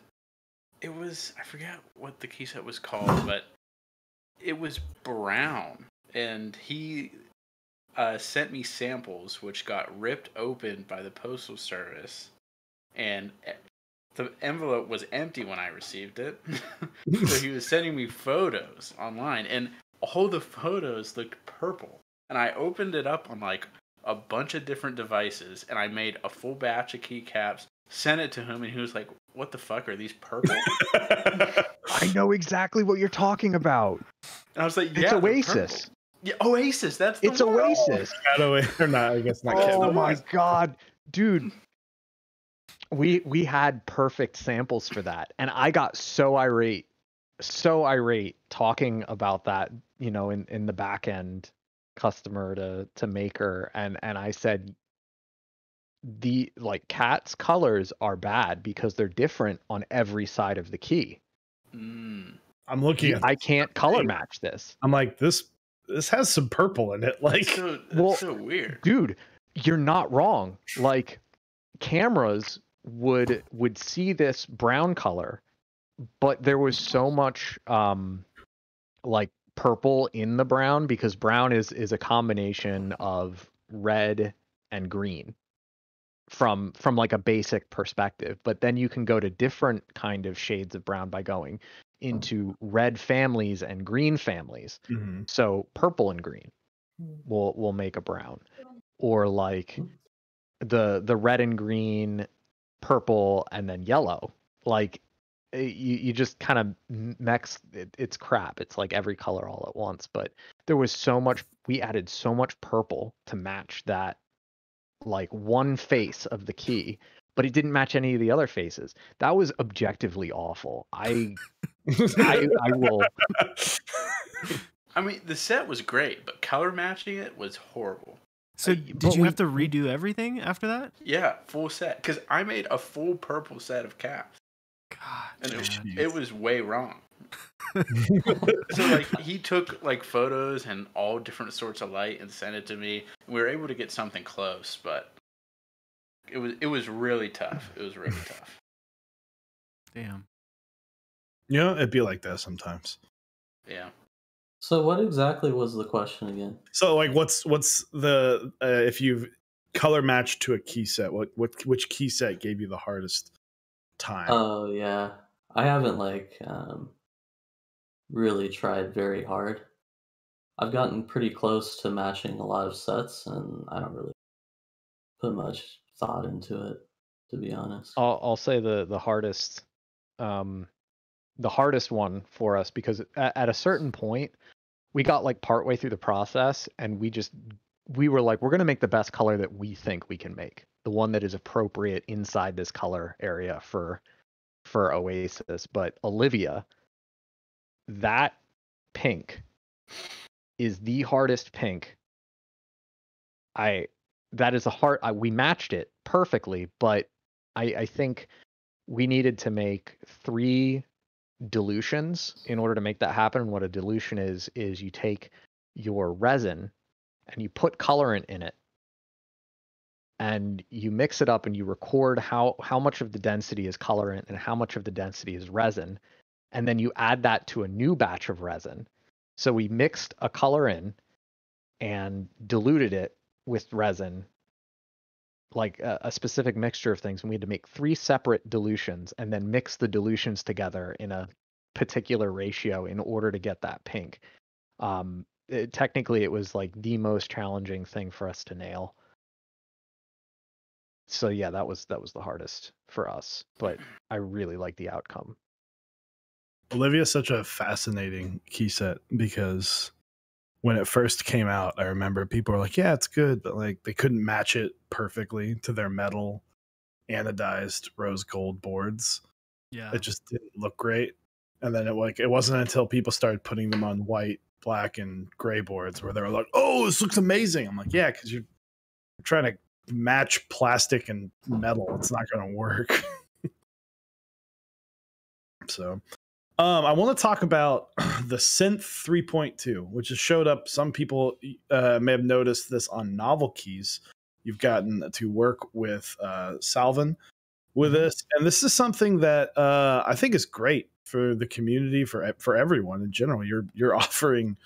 it was, I forget what the key set was called, but it was brown, and he sent me samples which got ripped open by the postal service, and the envelope was empty when I received it. So he was sending me photos online, and all the photos looked purple, and I opened it up on like a bunch of different devices, and I made a full batch of keycaps, sent it to him, and he was like, what the fuck are these purple? I know exactly what you're talking about. And I was like, yeah, It's Oasis. Yeah, Oasis, that's the It's one. Oasis. Or not, I guess not. Oh my god, dude. We had perfect samples for that, and I got so irate talking about that, in the back end, customer to maker, and I said, the Cat's colors are bad because they're different on every side of the key. I'm looking at I this. can't color match this. I'm like, this has some purple in it. Like, That's so weird. Dude, you're not wrong. Like, cameras would see this brown color, but there was so much like purple in the brown, because brown is a combination of red and green from like a basic perspective. But then you can go to different kind of shades of brown by going into red families and green families. mm-hmm. So purple and green will make a brown, or like the red and green, purple, and then yellow. Like you just kind of mix it's crap. It's like every color all at once. But there was so much, we added so much purple to match that like one face of the key, but it didn't match any of the other faces. That was objectively awful. I will. I mean, the set was great, but color matching it was horrible. So But did you have to redo everything after that? Yeah, full set. Because I made a full purple set of caps, God, and man. it was way wrong. So like he took like photos and all different sorts of light and sent it to me. We were able to get something close, but it was really tough. It was really tough. Damn. You know, it'd be like that sometimes. Yeah. So what exactly was the question again? So like, what's the if you've color matched to a key set, which key set gave you the hardest time? Oh yeah, I haven't like really tried very hard. I've gotten pretty close to matching a lot of sets, and I don't really put much thought into it, to be honest. I'll say the hardest one for us, because at a certain point we got like partway through the process, and we were like, we're going to make the best color that we think we can make, the one that is appropriate inside this color area for Oasis. But Olivia, that pink is the hardest pink. We matched it perfectly, but I think we needed to make 3 dilutions in order to make that happen. And what a dilution is you take your resin and you put colorant in it, and you mix it up, and you record how much of the density is colorant and how much of the density is resin, and then you add that to a new batch of resin. So we mixed a color in and diluted it with resin, like a specific mixture of things, and we had to make 3 separate dilutions and then mix the dilutions together in a particular ratio in order to get that pink. Technically it was like the most challenging thing for us to nail. So yeah, that was the hardest for us, but I really like the outcome. Olivia's such a fascinating key set, because when it first came out, I remember people were like, yeah, it's good, but like they couldn't match it perfectly to their metal anodized rose gold boards. Yeah. It just didn't look great. And then it wasn't until people started putting them on white, black, and gray boards where they were like, oh, this looks amazing. I'm like, yeah, because you're trying to match plastic and metal. It's not going to work. So I want to talk about the Synth 3.2, which has showed up. Some people may have noticed this on novel keys. You've gotten to work with Salvin with this, and this is something that I think is great for the community, for everyone in general. You're offering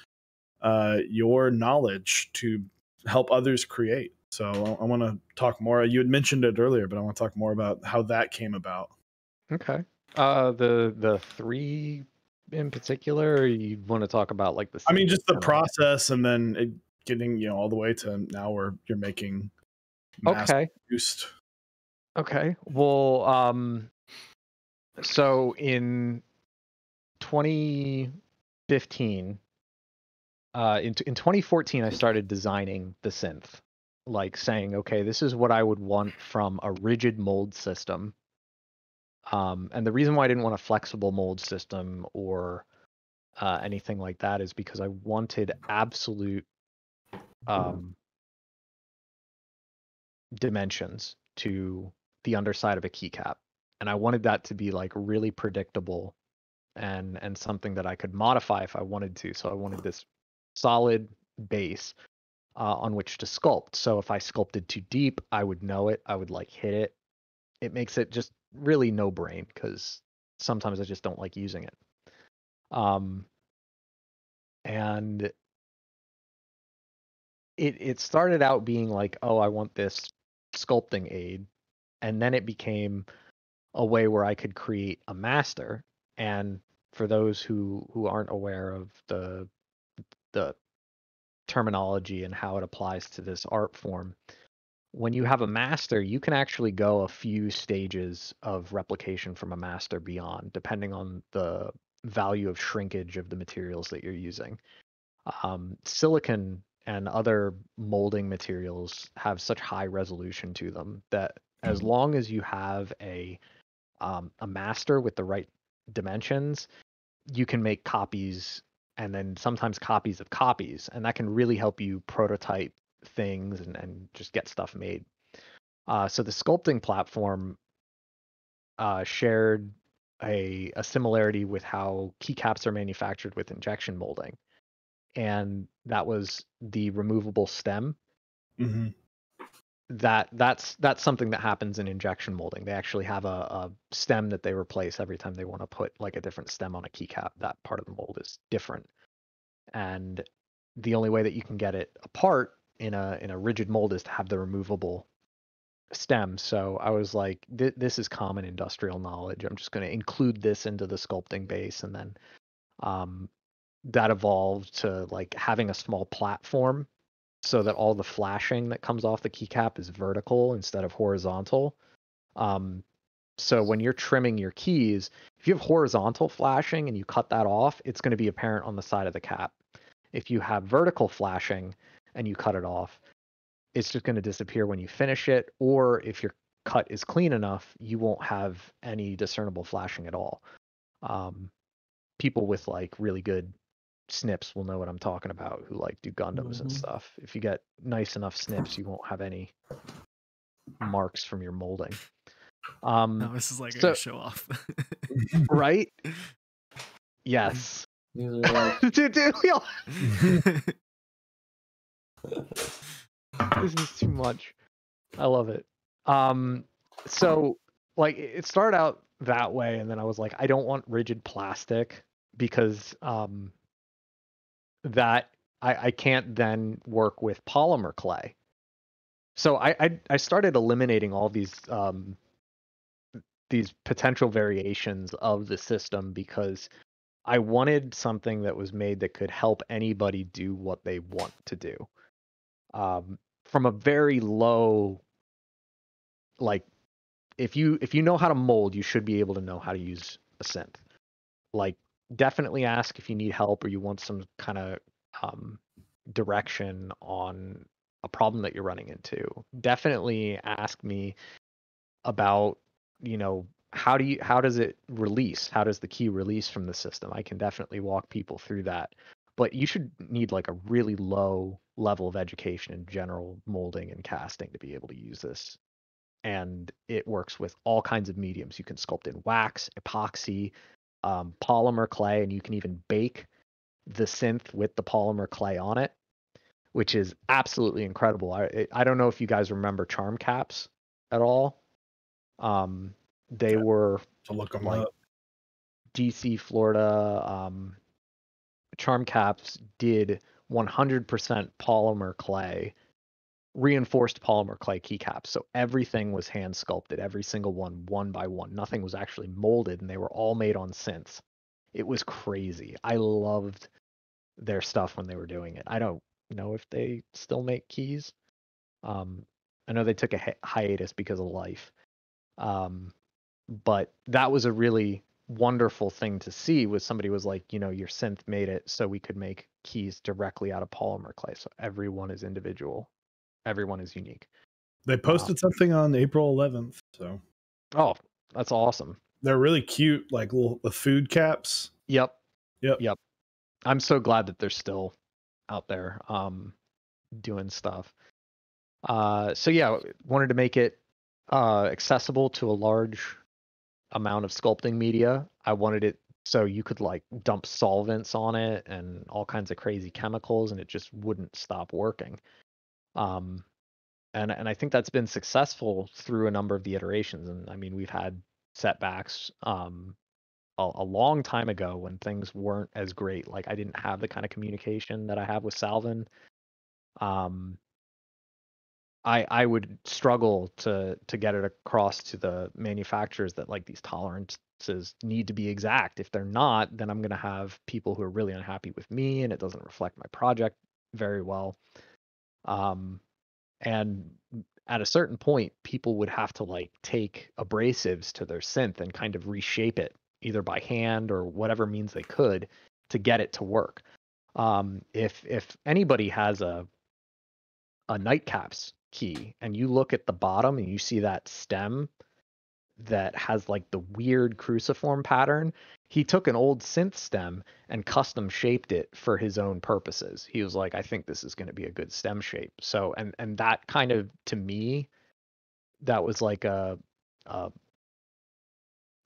your knowledge to help others create. So I want to talk more. You had mentioned it earlier, but I want to talk more about how that came about. Okay. The 3 in particular, or you want to talk about like the? I mean, just the process, and then it getting all the way to now where you're making mass-produced. Okay. Well, so in 2015, in 2014, I started designing the synth, like saying, okay, this is what I would want from a rigid mold system. And the reason why I didn't want a flexible mold system or anything like that is because I wanted absolute dimensions to the underside of a keycap, and I wanted that to be like really predictable and something that I could modify if I wanted to. So I wanted this solid base on which to sculpt. So if I sculpted too deep, I would know it. I would like hit it. It makes it just really no brain because sometimes I just don't like using it. And it started out being like, oh, I want this sculpting aid, and then it became a way where I could create a master. And for those who aren't aware of the terminology and how it applies to this art form, when you have a master, you can actually go a few stages of replication from a master beyond, depending on the value of shrinkage of the materials that you're using. Silicon and other molding materials have such high resolution to them that as long as you have a master with the right dimensions, you can make copies and then sometimes copies of copies, and that can really help you prototype things and just get stuff made. So the sculpting platform shared a similarity with how keycaps are manufactured with injection molding, and that was the removable stem. Mm-hmm. That's something that happens in injection molding. They actually have a stem that they replace every time they want to put like a different stem on a keycap. That part of the mold is different, and the only way that you can get it apart in a rigid mold is to have the removable stem. So I was like, this is common industrial knowledge. I'm just going to include this into the sculpting base, and then that evolved to like having a small platform so that all the flashing that comes off the keycap is vertical instead of horizontal. So when you're trimming your keys, if you have horizontal flashing and you cut that off, it's going to be apparent on the side of the cap. If you have vertical flashing and you cut it off, it's just going to disappear when you finish it. Or if your cut is clean enough, you won't have any discernible flashing at all. People with like really good snips will know what I'm talking about, who like do Gundams and stuff. If you get nice enough snips, you won't have any marks from your molding. No, this is like a show off. Right? Yes. These are like dude, we all... This is too much. I love it. So like it started out that way, and then I was like, I don't want rigid plastic because that I can't then work with polymer clay. So I started eliminating all these potential variations of the system because I wanted something that was made that could help anybody do what they want to do. From a very low, like if you know how to mold, you should be able to know how to use a synth. Like definitely ask if you need help or you want some kind of direction on a problem that you're running into. Definitely ask me about, how does it release? How does the key release from the system? I can definitely walk people through that. But you should need like a really low level of education in general molding and casting to be able to use this. And it works with all kinds of mediums. You can sculpt in wax, epoxy, polymer clay, and you can even bake the synth with the polymer clay on it, which is absolutely incredible. I don't know if you guys remember Charm Caps at all. They were To look them like up. DC, Florida. Charm Caps did 100% polymer clay, reinforced polymer clay keycaps. So everything was hand sculpted, every single one by one. Nothing was actually molded, and they were all made on synths. It was crazy. I loved their stuff when they were doing it. I don't know if they still make keys. I know they took a hiatus because of life. But that was a really wonderful thing to see, was somebody was like, your synth made it so we could make keys directly out of polymer clay. So everyone is individual. Everyone is unique. They posted something on April 11th. So Oh, that's awesome. they're really cute, like the food caps. Yep. Yep. I'm so glad that they're still out there doing stuff. So yeah, wanted to make it accessible to a large amount of sculpting media. I wanted it So you could like dump solvents on it and all kinds of crazy chemicals, and it just wouldn't stop working. Um, and I think that's been successful through a number of the iterations. And I mean, we've had setbacks a long time ago when things weren't as great. Like I didn't have the kind of communication that I have with Salvin. Um, I would struggle to get it across to the manufacturers that like these tolerances need to be exact. If they're not, then I'm going to have people who are really unhappy with me, and it doesn't reflect my project very well. And at a certain point, people would have to like take abrasives to their synth and kind of reshape it either by hand or whatever means they could to get it to work. If anybody has a Nightcaps key and you look at the bottom and you see that stem that has like the weird cruciform pattern, he took an old synth stem and custom shaped it for his own purposes. He was like, I think this is going to be a good stem shape. So and that kind of, to me, that was like a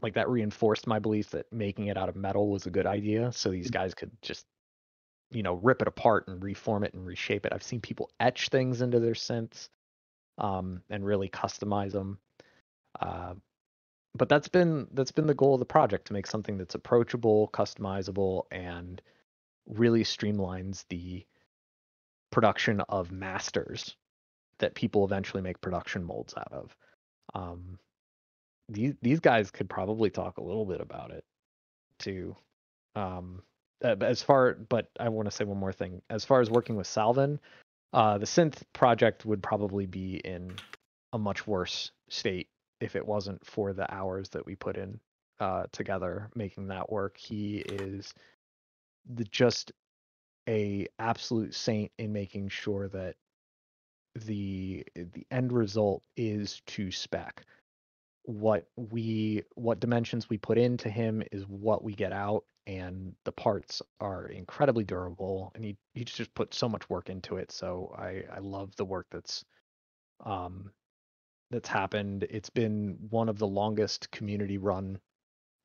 like that reinforced my belief that making it out of metal was a good idea, so these guys could just rip it apart and reform it and reshape it. I've seen people etch things into their synths and really customize them. But that's been the goal of the project, to make something that's approachable, customizable, and really streamlines the production of masters that people eventually make production molds out of. These guys could probably talk a little bit about it too. But I want to say one more thing. As far as working with Salvin, the synth project would probably be in a much worse state if it wasn't for the hours that we put in together making that work. He is just a absolute saint in making sure that the end result is to spec. What dimensions we put into him is what we get out, and the parts are incredibly durable, and he just put so much work into it. So I love the work that's happened. It's been one of the longest community run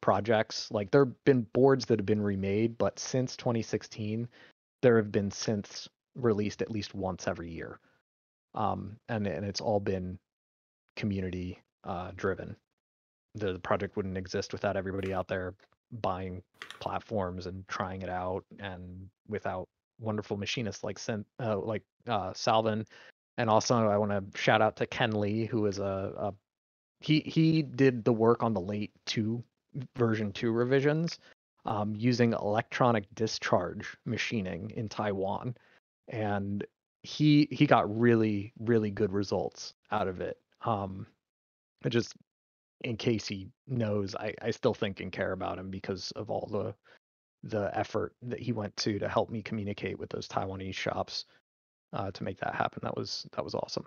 projects. Like there have been boards that have been remade, but since 2016 there have been synths released at least once every year. And it's all been community driven. The project wouldn't exist without everybody out there buying platforms and trying it out, and without wonderful machinists like Salvin. And also I want to shout out to Ken Lee, who is he did the work on the late version 2 revisions using electronic discharge machining in Taiwan, and he got really good results out of it. Just in case he knows, I still think and care about him because of all the effort that he went to help me communicate with those Taiwanese shops to make that happen. That was awesome.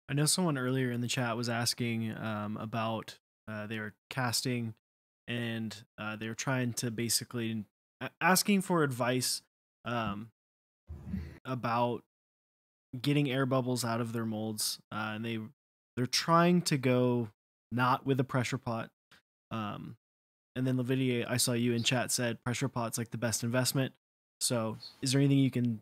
I know someone earlier in the chat was asking about they were casting, and they were trying to basically asking for advice about getting air bubbles out of their molds, and they're trying to go not with a pressure pot. And then Lividity, I saw you in chat, said pressure pot's like the best investment. So is there anything you can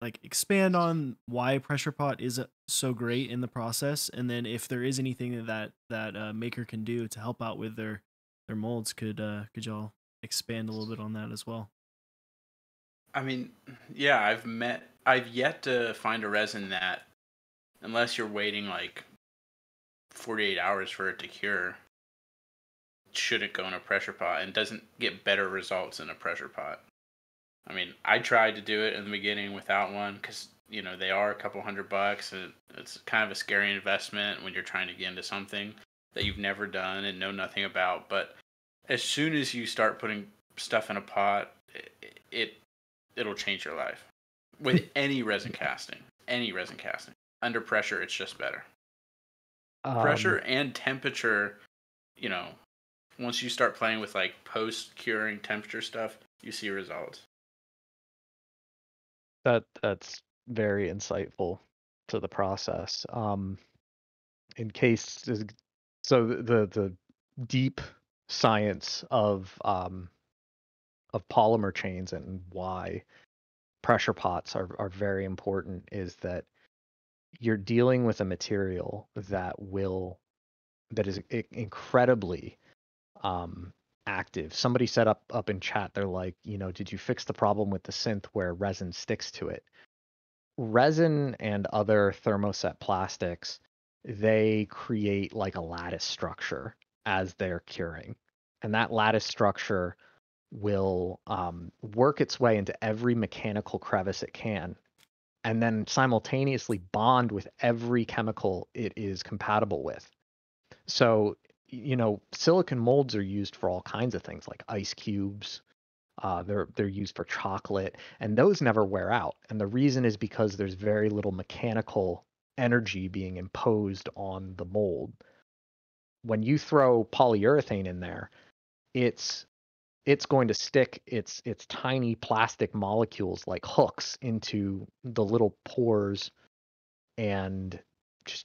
like expand on why pressure pot is so great in the process? And then if there is anything that maker can do to help out with their molds, could y'all expand a little bit on that as well? I mean, yeah, I've yet to find a resin that, unless you're waiting like 48 hours for it to cure, shouldn't go in a pressure pot and doesn't get better results in a pressure pot. I mean, I tried to do it in the beginning without one because, they are a couple $100 and it's kind of a scary investment when you're trying to get into something that you've never done and know nothing about. But as soon as you start putting stuff in a pot, it'll change your life. With any resin casting. Under pressure, it's just better. Pressure and temperature, once you start playing with like post-curing temperature stuff, you see results. That's very insightful to the process. In case, so the deep science of polymer chains and why pressure pots are very important is that you're dealing with a material that is incredibly active. Somebody said up in chat, they're like, did you fix the problem with the synth where resin sticks to it? Resin and other thermoset plastics, they create like a lattice structure as they're curing. And that lattice structure will work its way into every mechanical crevice it can, and then simultaneously bond with every chemical it is compatible with. So, silicon molds are used for all kinds of things like ice cubes. They're used for chocolate, and those never wear out. And the reason is because there's very little mechanical energy being imposed on the mold. When you throw polyurethane in there, it's going to stick its tiny plastic molecules like hooks into the little pores and just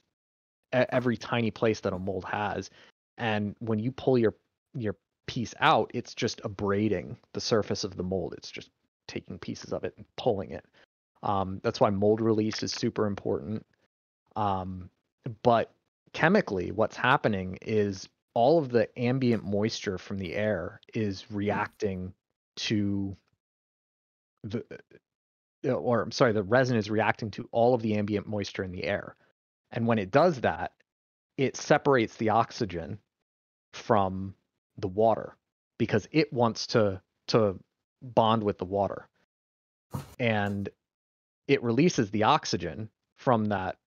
every tiny place that a mold has. And when you pull your piece out, it's just abrading the surface of the mold. It's just taking pieces of it and pulling it. That's why mold release is super important. But chemically, what's happening is all of the ambient moisture from the air is reacting to the resin is reacting to all of the ambient moisture in the air. And when it does that, it separates the oxygen from the water because it wants to bond with the water. And it releases the oxygen from that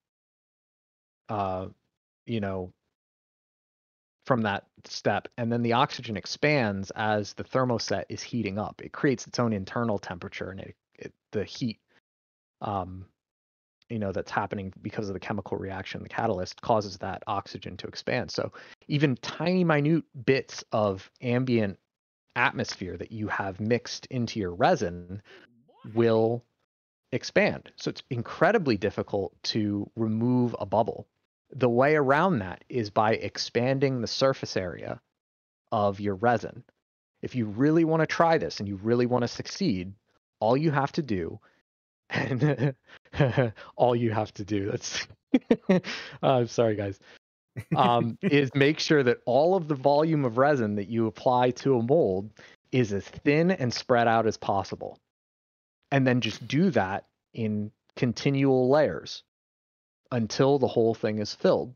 from that step, and then the oxygen expands as the thermoset is heating up. It creates its own internal temperature, and the heat that's happening because of the chemical reaction, the catalyst, causes that oxygen to expand. So even tiny minute bits of ambient atmosphere that you have mixed into your resin will expand. So it's incredibly difficult to remove a bubble. The way around that is by expanding the surface area of your resin. If you really want to try this and you really want to succeed, all you have to do, and all you have to do, that's I'm sorry guys, is make sure that all of the volume of resin that you apply to a mold is as thin and spread out as possible. And then just do that in continual layers until the whole thing is filled.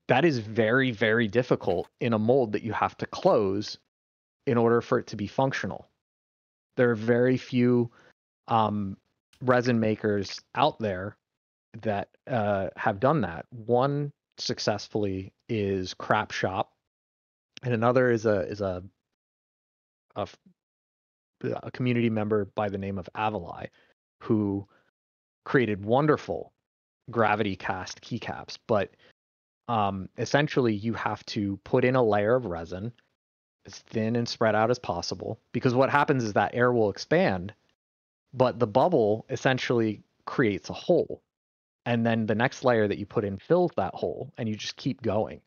That is very, very difficult in a mold that you have to close in order for it to be functional. There are very few resin makers out there that have done that. One successfully is Crap Shop, and another is a community member by the name of Avalai, who created wonderful gravity cast keycaps. But essentially you have to put in a layer of resin as thin and spread out as possible, because what happens is that air will expand, but the bubble essentially creates a hole, and then the next layer that you put in fills that hole, and you just keep going,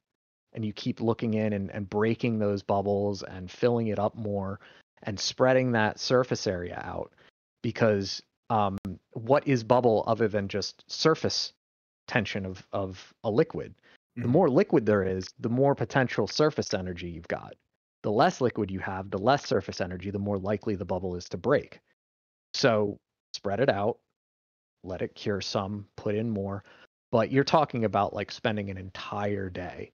and you keep looking in and breaking those bubbles and filling it up more and spreading that surface area out. Because what is bubble other than just surface tension of a liquid? The more liquid there is, the more potential surface energy you've got. The less liquid you have, the less surface energy, the more likely the bubble is to break. So spread it out, let it cure some, put in more. But you're talking about like spending an entire day.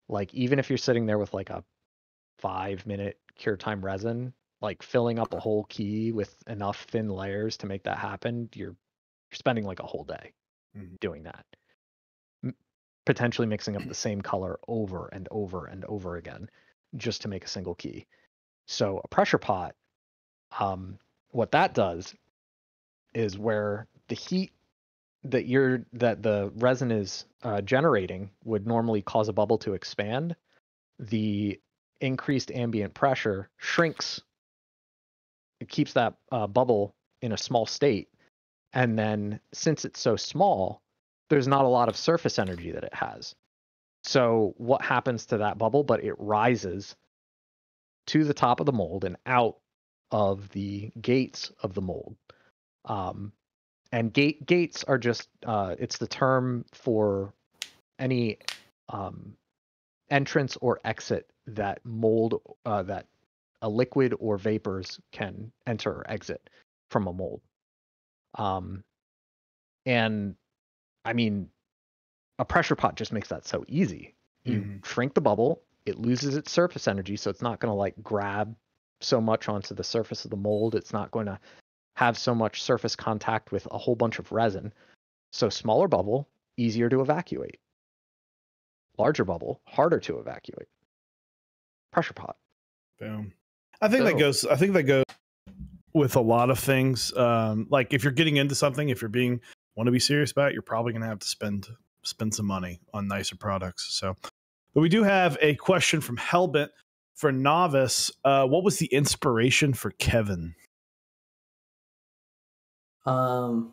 Like even if you're sitting there with like a 5-minute cure time resin, like filling up a whole key with enough thin layers to make that happen, you're spending like a whole day doing that. Potentially mixing up the same color over and over and over again just to make a single key. So a pressure pot, what that does is where the heat that the resin is generating would normally cause a bubble to expand, the increased ambient pressure shrinks, it keeps that bubble in a small state, and then since it's so small, there's not a lot of surface energy that it has. So what happens to that bubble? But it rises to the top of the mold and out of the gates of the mold. And gates are just it's the term for any entrance or exit that mold that a liquid or vapors can enter or exit from a mold. And I mean, a pressure pot just makes that so easy. You shrink the bubble, it loses its surface energy, so it's not going to like grab so much onto the surface of the mold. It's not going to have so much surface contact with a whole bunch of resin. So smaller bubble, easier to evacuate. Larger bubble, harder to evacuate. Pressure pot. Boom. I think that goes with a lot of things. Like if you're getting into something, if you're want to be serious about it, you're probably going to have to spend some money on nicer products. So, but we do have a question from Hellbent for Novice. What was the inspiration for Kevin? Well,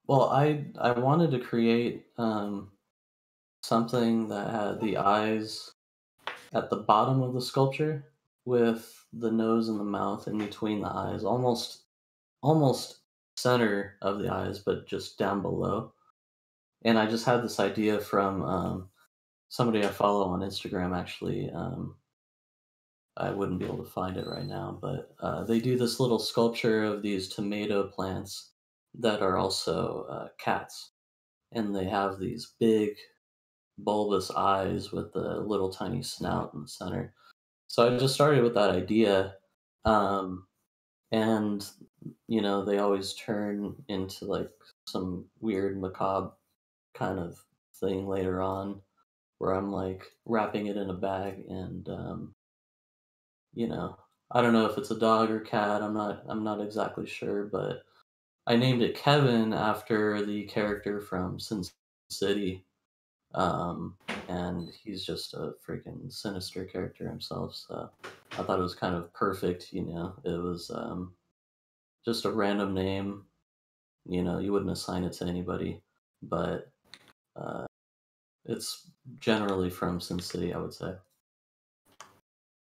I wanted to create something that had the eyes at the bottom of the sculpture with the nose and the mouth in between the eyes, almost center of the eyes, but just down below. And I just had this idea from somebody I follow on Instagram, actually. I wouldn't be able to find it right now, but they do this little sculpture of these tomato plants that are also cats. And they have these big bulbous eyes with the little tiny snout in the center. So I just started with that idea. And, you know, they always turn into like some weird macabre kind of thing later on where I'm like wrapping it in a bag and, you know, I don't know if it's a dog or cat. I'm not exactly sure, but I named it Kevin after the character from Sin City. And he's just a freaking sinister character himself. So I thought it was kind of perfect. You know, it was just a random name. You know, you wouldn't assign it to anybody, but it's generally from Sin City, I would say.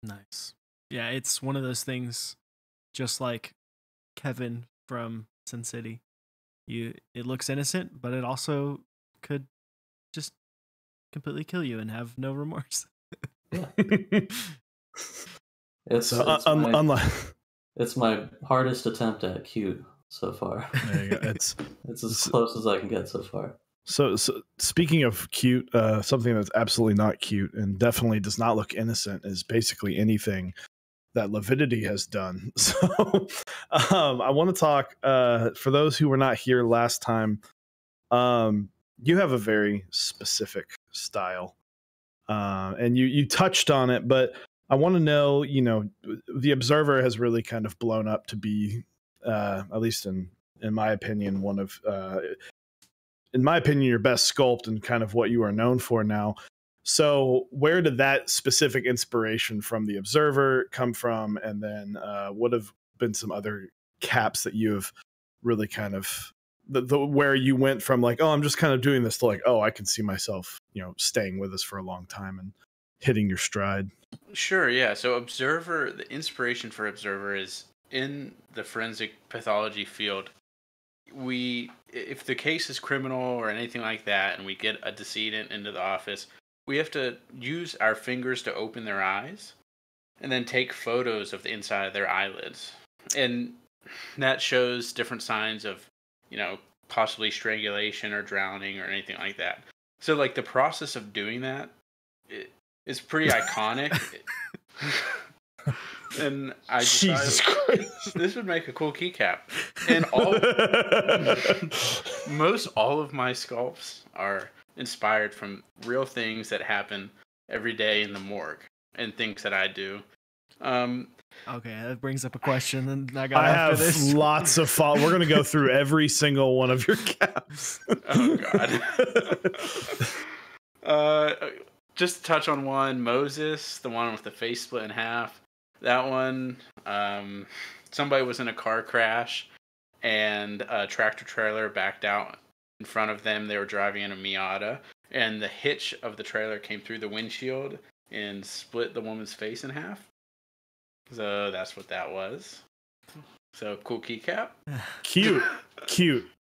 Nice. Yeah, it's one of those things, just like Kevin from Sin City. It looks innocent, but it also could just completely kill you and have no remorse. Yeah. It's my hardest attempt at cute so far. There you go. It's as close as I can get so far. So speaking of cute, something that's absolutely not cute and definitely does not look innocent is basically anything that Lividity has done. So I want to talk, for those who were not here last time, you have a very specific style. And you touched on it, but I want to know, you know, the Observer has really kind of blown up to be, at least in my opinion, one of, in my opinion, your best sculpt and kind of what you are known for now. So where did that specific inspiration from the Observer come from? And then what have been some other caps that you have really kind of, the where you went from like, oh, I'm just kind of doing this to like, oh, I can see myself, you know, staying with us for a long time and hitting your stride? Sure, yeah. So Observer, the inspiration for Observer is in the forensic pathology field. If the case is criminal or anything like that, and we get a decedent into the office, we have to use our fingers to open their eyes and then take photos of the inside of their eyelids. And that shows different signs of, you know, possibly strangulation or drowning or anything like that. So, like, the process of doing that is pretty iconic. And I decided this would make a cool keycap. And most all of my sculpts are inspired from real things that happen every day in the morgue and things that I do. Okay, that brings up a question, and I have lots of We're going to go through every single one of your caps. Oh God. Just to touch on one, Moses, the one with the face split in half. That one, somebody was in a car crash, and a tractor trailer backed out in front of them. They were driving in a Miata, and the hitch of the trailer came through the windshield and split the woman's face in half. So that's what that was. So cool keycap. Cute.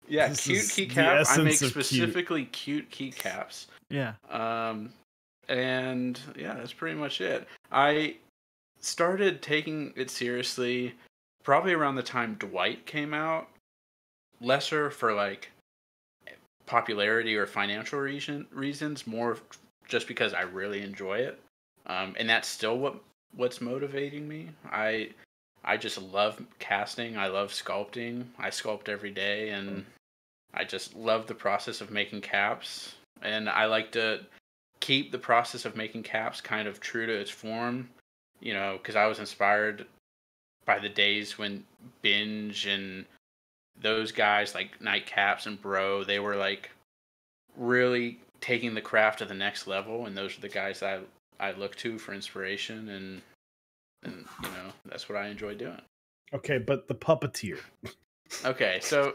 Yeah, This cute is the keycap. I make essence of specifically cute keycaps. Yeah. And yeah, that's pretty much it. I started taking it seriously probably around the time Dwight came out. Lesser for like popularity or financial reasons, more just because I really enjoy it. And that's still what's motivating me. I just love casting. I love sculpting. I sculpt every day, and I just love the process of making caps. And I like to keep the process of making caps kind of true to its form, you know, because I was inspired by the days when Binge and those guys like Night Caps and Bro, they were like really taking the craft to the next level, and those are the guys I look to for inspiration, and you know, that's what I enjoy doing. Okay, but the Puppeteer. Okay, so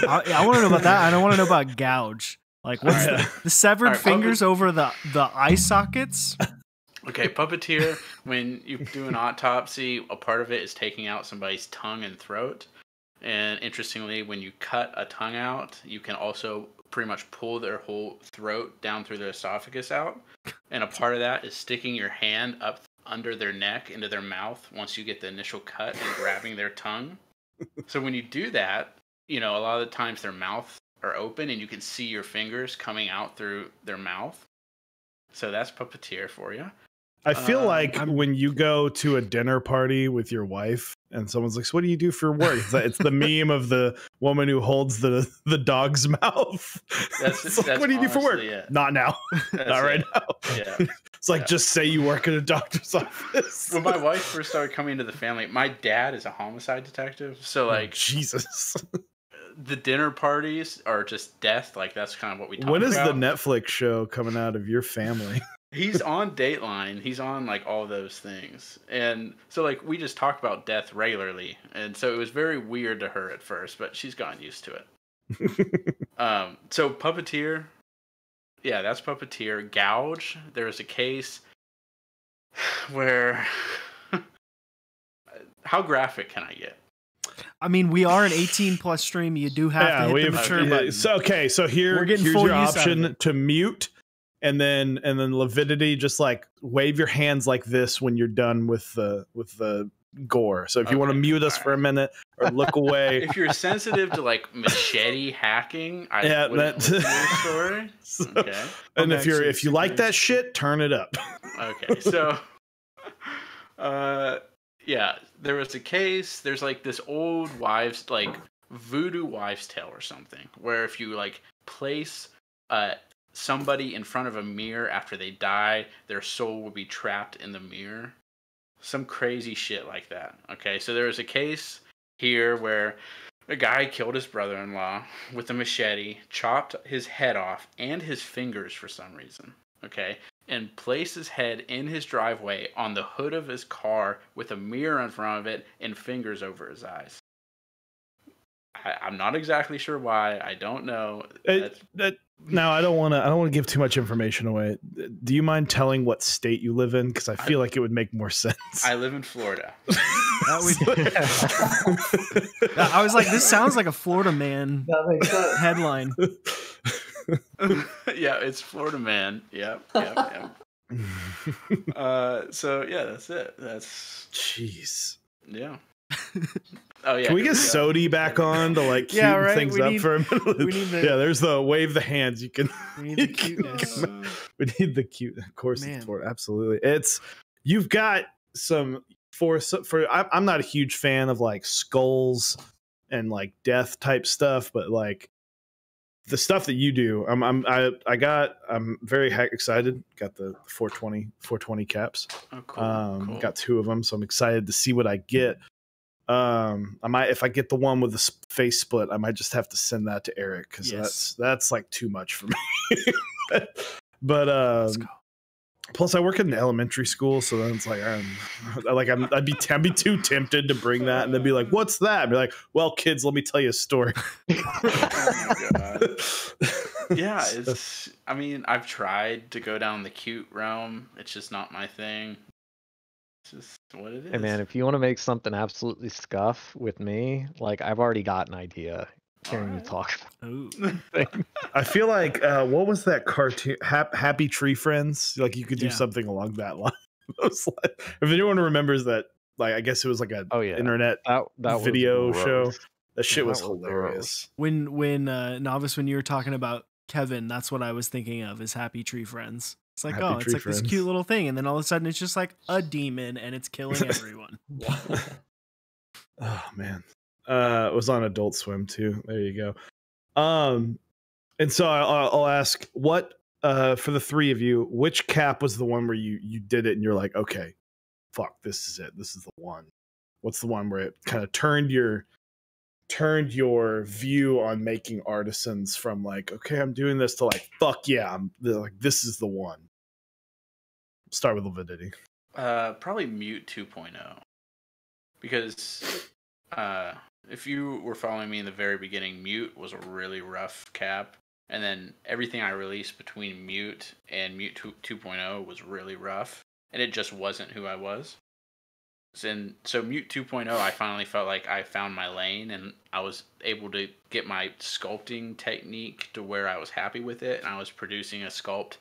I want to know about that. I don't want to know about gouge. Like, what's the severed Alright, fingers over the eye sockets? okay, Puppeteer, when you do an autopsy, a part of it is taking out somebody's tongue and throat. And interestingly, when you cut a tongue out, you can also pretty much pull their whole throat down through their esophagus out. And a part of that is sticking your hand up under their neck into their mouth once you get the initial cut and grabbing their tongue. So when you do that, you know, a lot of the times their mouth are open and you can see your fingers coming out through their mouth. So that's Puppeteer for you. I feel like when you go to a dinner party with your wife and someone's like, so what do you do for work? It's the meme of the woman who holds the dog's mouth. That's like, what do you do for work? it. Not now. Not right now. Yeah. It's like, just say you work at a doctor's office. When my wife first started coming into the family, my dad is a homicide detective. So like, Jesus. The dinner parties are just death. Like that's kind of what we talk about. When is the Netflix show coming out of your family? He's on Dateline. He's on like all those things. And so like we just talk about death regularly. And so it was very weird to her at first, but she's gotten used to it. So Puppeteer. Yeah, that's Puppeteer. Gouge. There was a case where how graphic can I get? I mean, we are an 18+ stream. You do have to hit the mature button. So here's your option to mute. And then Lividity, just like wave your hands like this when you're done with the gore. So if you want to mute us for a minute or look away. If you're sensitive to like machete hacking, I wouldn't listen to your story. So, okay. And if you like that shit, turn it up. Okay. So yeah, there was a case, there's like this old wives, like voodoo wives' tale or something, where if you like place somebody in front of a mirror after they die, their soul will be trapped in the mirror. Some crazy shit like that. Okay, so there was a case here where a guy killed his brother-in-law with a machete, chopped his head off and his fingers for some reason. Okay, and placed his head in his driveway on the hood of his car with a mirror in front of it and fingers over his eyes. I'm not exactly sure why. I don't know. No, I don't want to give too much information away. Do you mind telling what state you live in? Because I feel like it would make more sense. I live in Florida. I was like, this sounds like a Florida Man headline. Yeah, it's Florida Man. Yep. So yeah, that's it. That's jeez. Yeah. Oh yeah. Can we get Sodi back on to like cue things up for a minute? Yeah, there's the wave the hands. You can. We need the cuteness. We need the cute. Of course, it's for absolutely. You've got some for. I'm not a huge fan of like skulls and like death type stuff, but like the stuff that you do, I'm very excited. Got the 420 caps. Oh, cool. Got 2 of them, so I'm excited to see what I get. If I get the one with the face split, I might just have to send that to Eric because that's like too much for me. But plus I work in an elementary school, so then it's like I'd be too tempted to bring that and then be like, "What's that?" I'd be like, "Well, kids, let me tell you a story." Oh my God. Yeah, I mean, I've tried to go down the cute realm. It's just not my thing. It's just what it is. Hey man, if you want to make something absolutely scuff with me, like I've already got an idea hearing you Alright. talk Ooh. about things. I feel like what was that cartoon? Happy Tree Friends. Like you could do Yeah. something along that line. If anyone remembers that, like I guess it was like a Oh yeah, internet that was video show. gross. That shit That was was hilarious. When Novice, when you were talking about Kevin, that's what I was thinking of, is Happy Tree Friends. It's like, Happy oh, it's Tree like this Friends. cute little thing, and then all of a sudden it's just like a demon and it's killing everyone. Yeah. Oh man, it was on Adult Swim too. There you go. And so I'll ask, what for the three of you, which cap was the one where you did it and you're like, okay, fuck, this is it. This is the one. What's the one where it kind of turned your view on making artisans from like, okay, I'm doing this to like, fuck yeah, like this is the one. Start with Lividity. Probably Mute 2.0. Because if you were following me in the very beginning, Mute was a really rough cap. And then everything I released between Mute and Mute 2.0 was really rough. And it just wasn't who I was. So Mute 2.0, I finally felt like I found my lane, and I was able to get my sculpting technique to where I was happy with it, and I was producing a sculpt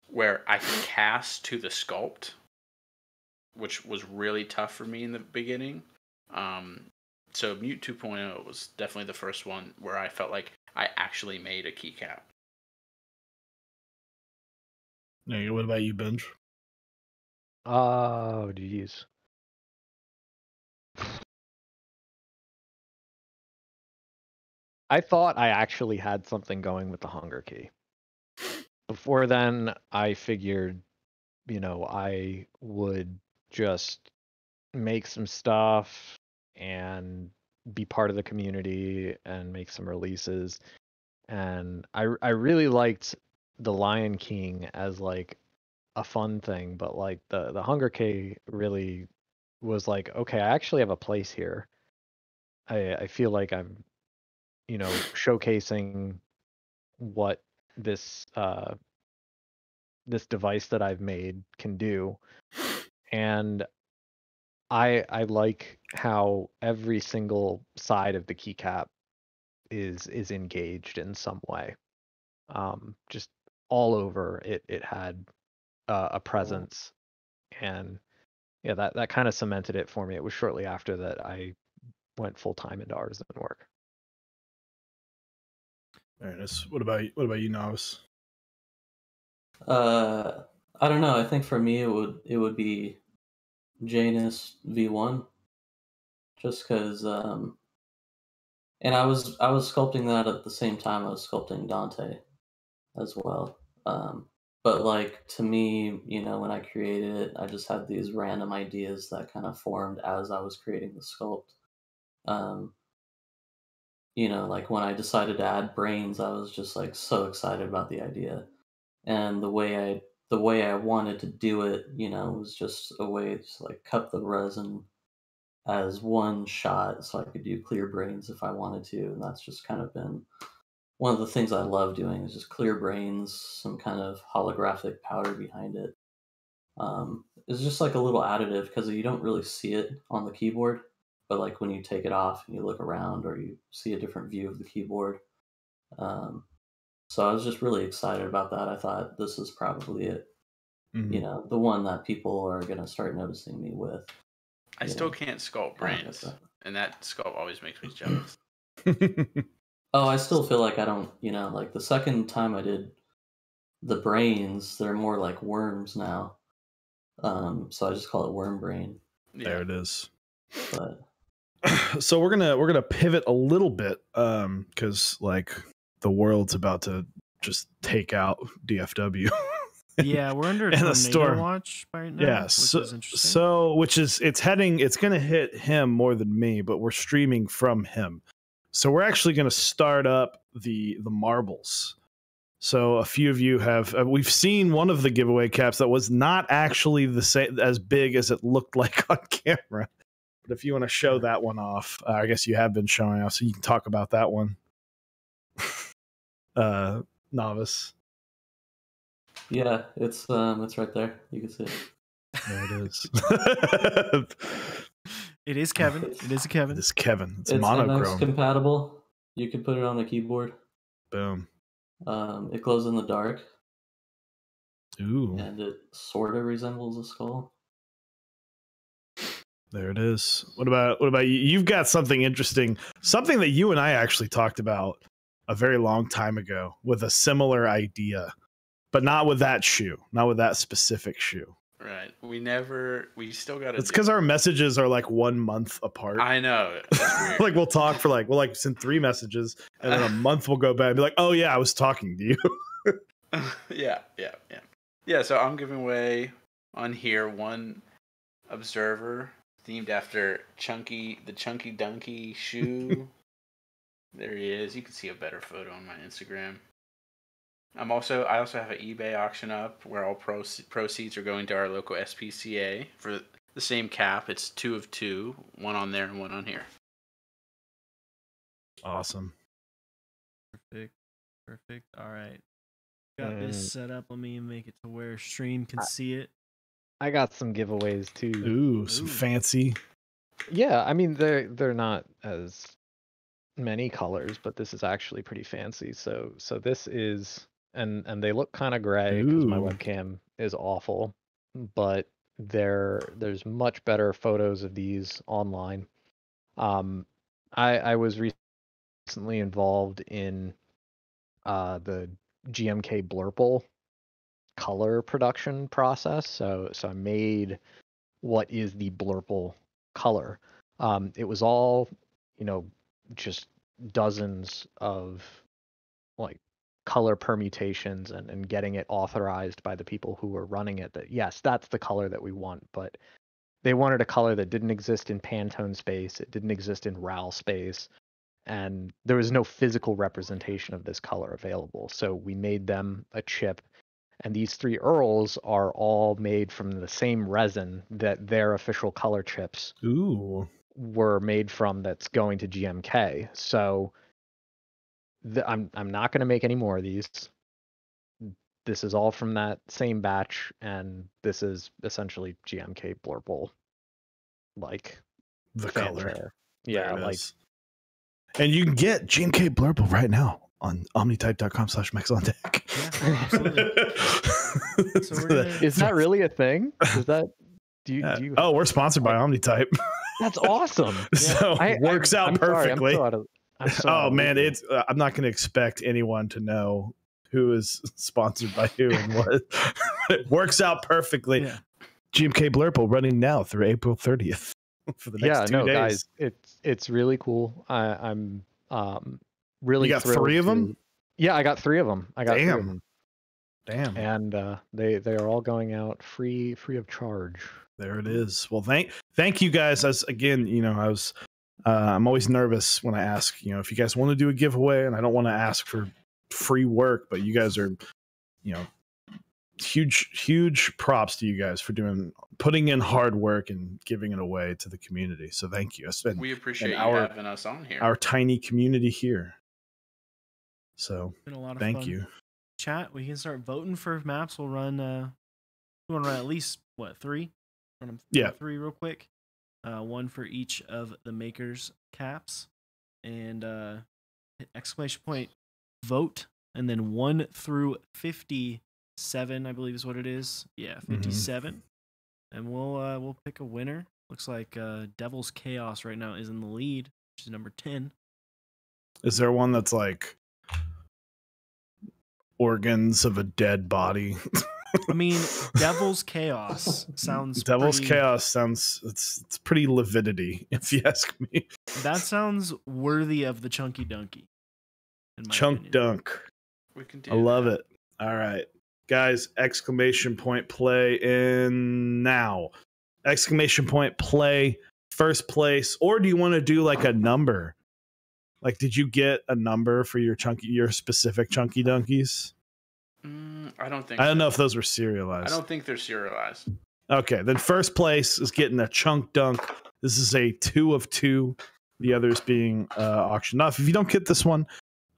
where I could cast to the sculpt, which was really tough for me in the beginning. So Mute 2.0 was definitely the first one where I felt like I actually made a keycap. Yeah, what about you, Benj? Oh, geez. I thought I actually had something going with the Hunger Key. Before then, I figured, I would just make some stuff and be part of the community and make some releases. And I really liked the Lion King as like a fun thing, but like the Hunger Key really was like, okay, I actually have a place here. I feel like I'm showcasing what this this device that I've made can do. And I like how every single side of the keycap is engaged in some way. Just all over it had a presence, and yeah, that kind of cemented it for me. It was shortly after that I went full time into artisan work. Ernest, what about you, Novice? I don't know. I think for me it would be Janus V1, just because. And I was sculpting that at the same time I was sculpting Dante as well. But like to me, when I created it, I just had these random ideas that kind of formed as I was creating the sculpt. Like when I decided to add brains, I was just like so excited about the idea, and the way I wanted to do it, was just a way to like cut the resin as one shot, so I could do clear brains if I wanted to, and that's just kind of been one of the things I love doing, is just clear brains, some kind of holographic powder behind it. It's just like a little additive because you don't really see it on the keyboard, but like when you take it off and you look around or you see a different view of the keyboard. So I was just really excited about that. I thought this is probably it. Mhm. The one that people are going to start noticing me with. I still can't sculpt brains, and that sculpt always makes me jealous. Oh, I still feel like I don't, like the second time I did the brains, they're more like worms now. So I just call it worm brain. There it is. But So we're gonna pivot a little bit, because like the world's about to just take out DFW. Yeah, we're under a And a tornado storm. watch right now. Yeah, which so is interesting. it's gonna hit him more than me, but we're streaming from him. So we're actually gonna start up the marbles. So a few of you have we've seen one of the giveaway caps that was not actually the same as big as it looked like on camera. But if you want to show that one off, I guess you have been showing off, so you can talk about that one. Novice. yeah, it's right there. You can see it. There it is. It is Kevin. It is a Kevin. It's Kevin. It's It's monochrome. MX compatible. You can put it on the keyboard. Boom. It glows in the dark, Ooh, and it sort of resembles a skull. there it is. What about you? You've got something interesting, something that you and I actually talked about a very long time ago with a similar idea, but not with that shoe, not with that specific shoe. Right. We still got to. It's because our messages are like 1 month apart. I know. That's weird. Like we'll talk for we'll send 3 messages, and then a month we'll go back and be like, "Oh yeah, I was talking to you." Yeah. So I'm giving away on here one observer themed after the Chunky Donkey shoe. There he is. You can see a better photo on my Instagram. I also have an eBay auction up where all proceeds are going to our local SPCA for the same cap. It's 2 of 2, one on there and one on here. Awesome. Perfect. All right. Got this set up. Let me make it to where stream can see it. I got some giveaways too. Ooh, some fancy. Yeah, I mean they're not as many colors, but this is actually pretty fancy. So this is and they look kind of gray because my Ooh. webcam is awful, but there's much better photos of these online. I was recently involved in the GMK Blurple color production process. So I made what is the Blurple color. It was all, just dozens of like color permutations and getting it authorized by the people who were running it that yes, that's the color that we want, but they wanted a color that didn't exist in Pantone space, it didn't exist in RAL space, and there was no physical representation of this color available. So we made them a chip, and these 3 Earls are all made from the same resin that their official color chips were made from that's going to GMK. So I'm not going to make any more of these. This is all from that same batch, and this is essentially GMK Blurple, like The fanfare. color. Yeah, There it like is. And you can get GMK Blurple right now on omnitype.com/mexondeck. Yeah, absolutely. So we're gonna... Is that really a thing? Is that do you Oh, we're sponsored by Omnitype. That's awesome. So it works out I'm sorry, perfectly. I'm so out Oh of man, loop. it's I'm not going to expect anyone to know who is sponsored by who and what. It works out perfectly. Yeah. GMK Blurple running now through April 30th for the next 2 days. Guys, it's really cool. I'm really. You got thrilled 3 of them? Yeah, I got 3 of them. I got 3 of them. Damn. And they are all going out free of charge. There it is. Well, thank you guys. As again, I'm always nervous when I ask, if you guys want to do a giveaway, and I don't want to ask for free work, but you guys are, huge props to you guys for putting in hard work and giving it away to the community. So thank you. We appreciate you having us on here. Our tiny community here. So Been a lot of thank fun. you. Chat, we can start voting for maps. We'll run we want to run at least 3? Run them 3 real quick. 1 for each of the makers caps, and exclamation point vote, and then 1 through 57, I believe is what it is. Yeah, 57. And we'll pick a winner. Looks like Devil's Chaos right now is in the lead, which is number 10. Is there one that's like organs of a dead body? I mean, Devil's Chaos sounds it's pretty lividity, if you ask me. That sounds worthy of the Chunky Donkey. In my Chunk opinion. dunk. We can do I love it. All right. Guys, exclamation point play in now. Exclamation point play first place. Or do you want to do like a number? Like, did you get a number for your specific Chunky Donkeys? I don't think. I don't know if those were serialized. I don't think they're serialized. Okay, then first place is getting a chunk dunk. This is a 2 of 2. The others being auctioned off. If you don't get this one,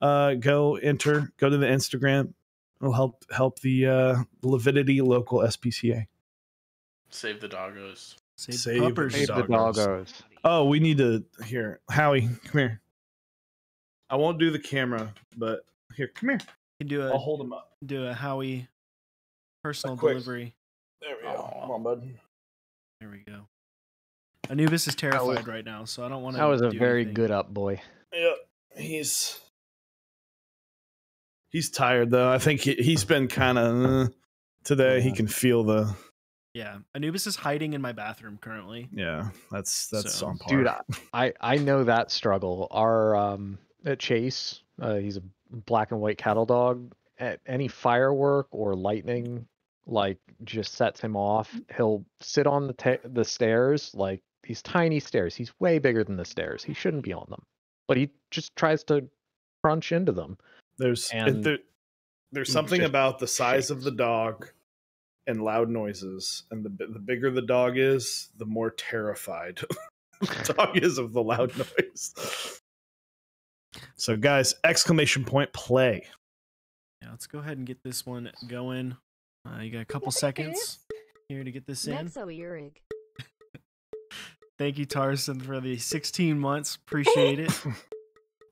go to the Instagram. It'll help the Lividity local SPCA. Save the doggos. Save puppers. Save the Doggos. doggos. Oh, we need to here. Howie, come here. I won't do the camera, but here, come here. You do I'll a hold him up. Howie personal quick- delivery. There we go. Come on, bud. There we go. Anubis is terrified right now, so I don't want to. That was a very good up, boy. Yeah, he's tired though. I think he's been kind of today. Yeah. He can feel the Yeah, Anubis is hiding in my bathroom currently. yeah. That's So- on par. Dude, I know that struggle. Our Chase, he's a black and white cattle dog. At any firework or lightning, like, just sets him off. He'll sit on the stairs, like these tiny stairs. He's way bigger than the stairs. He shouldn't be on them, but he just tries to crunch into them. There's And- there's something just about the size shakes. of the dog and loud noises, and the bigger the dog is, the more terrified the dog is of the loud noise. So, guys, exclamation point play. Yeah, let's go ahead and get this one going. You got a couple seconds here to get this in. Mexo-Eurig. Thank you, Tarson, for the 16 months. Appreciate it.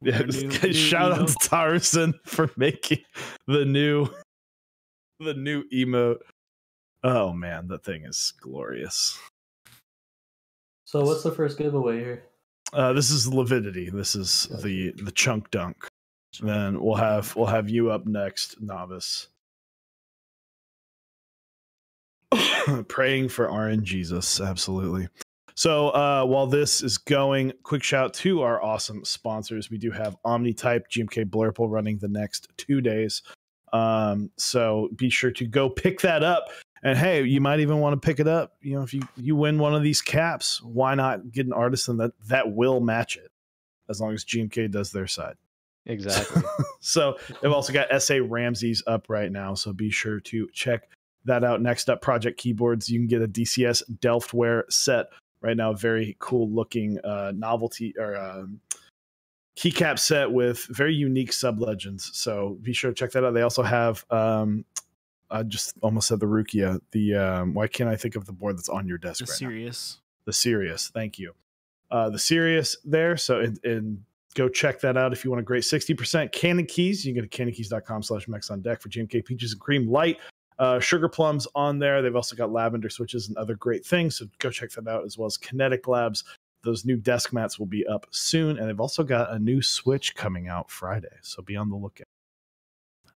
Yeah, Our new shout out emote. to Tarson for making the new emote. Oh man, that thing is glorious. So what's the first giveaway here? This is Lividity. This is the chunk dunk. Then we'll have you up next, novice. Praying for RN Jesus, absolutely. So while this is going, quick shout to our awesome sponsors. We do have Omnitype, GMK Blurple running the next 2 days. So be sure to go pick that up. And hey, you might even want to pick it up. You know, if you win one of these caps, why not get an artisan that will match it, as long as GMK does their side. Exactly. So they've also got SA Ramses up right now. So be sure to check that out. Next up, Project Keyboards. You can get a DCS Delftware set right now. Very cool looking novelty or keycap set with very unique sub legends. So be sure to check that out. They also have I just almost said the Rukia. The why can't I think of the board that's on your desk The right Sirius. now? The Sirius. Thank you. The Sirius there. So and go check that out if you want a great 60%. Cannon Keys. You can go to cannonkeys.com/mexondeck for GMK Peaches and Cream Light. Sugar plums on there. They've also got lavender switches and other great things. So go check that out, as well as Kinetic Labs. Those new desk mats will be up soon. And they've also got a new Switch coming out Friday. So be on the lookout.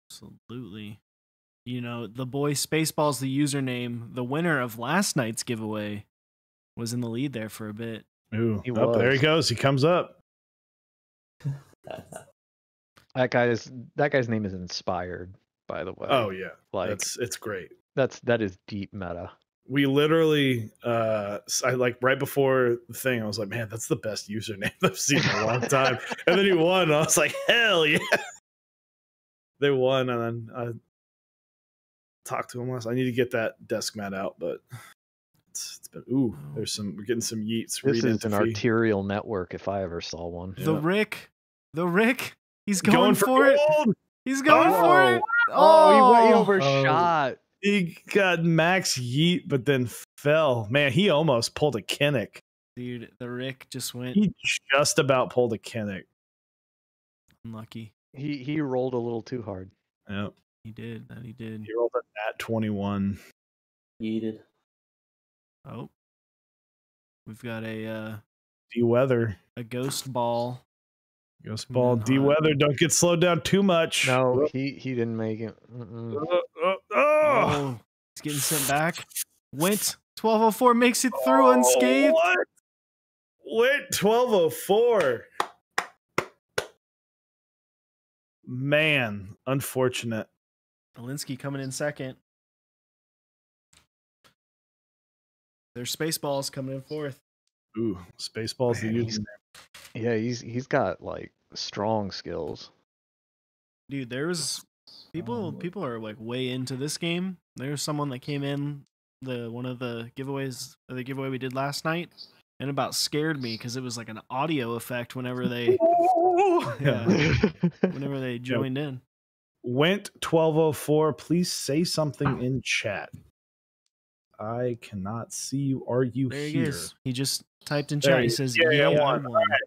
Absolutely. You know, the boy Spaceballs, the username, the winner of last night's giveaway, was in the lead there for a bit. Ooh, He oh, there he was. goes. He comes up. That guy's name is Inspired, by the way. Oh yeah. like It's great. that is deep meta. We literally I like right before the thing, I was like, man, that's the best username I've seen in a long time. And then he won, and I was like, hell yeah. They won, and then I talked to him last. I need to get that desk mat out, but it's been we're getting some yeets. This reading is an fee. arterial network if I ever saw one. Yeah. The Rick, he's going for it. gold. He's going Oh. for it. Oh, he way Oh, overshot. He got max yeet, but then fell. Man, he almost pulled a Kinnick. dude, the Rick just went He just about pulled a Kinnick. unlucky. He rolled a little too hard. Yeah. He did. He did. He rolled at 21. Yeeted. Oh, we've got a D-Weather. ghost ball. Ghost ball. hot. D-Weather. Don't get slowed down too much. No, he didn't make it. Mm-mm. Oh, he's getting sent back. Went 1204 makes it through unscathed. What? Went 1204. Man, unfortunate. Alinsky coming in second. There's Spaceballs coming in fourth. Ooh, Spaceballs the Man, username. Yeah, he's got like strong skills. Dude, there's people are like way into this game. There's someone that came in one of the giveaways, the giveaway we did last night, and about scared me because it was like an audio effect whenever they yeah, whenever they joined in. Went 1204. Please say something in chat. I cannot see you. Are you There he here? is. He just typed in There chat. he He is. says, Yeah, "Yeah, I I won." won." All right.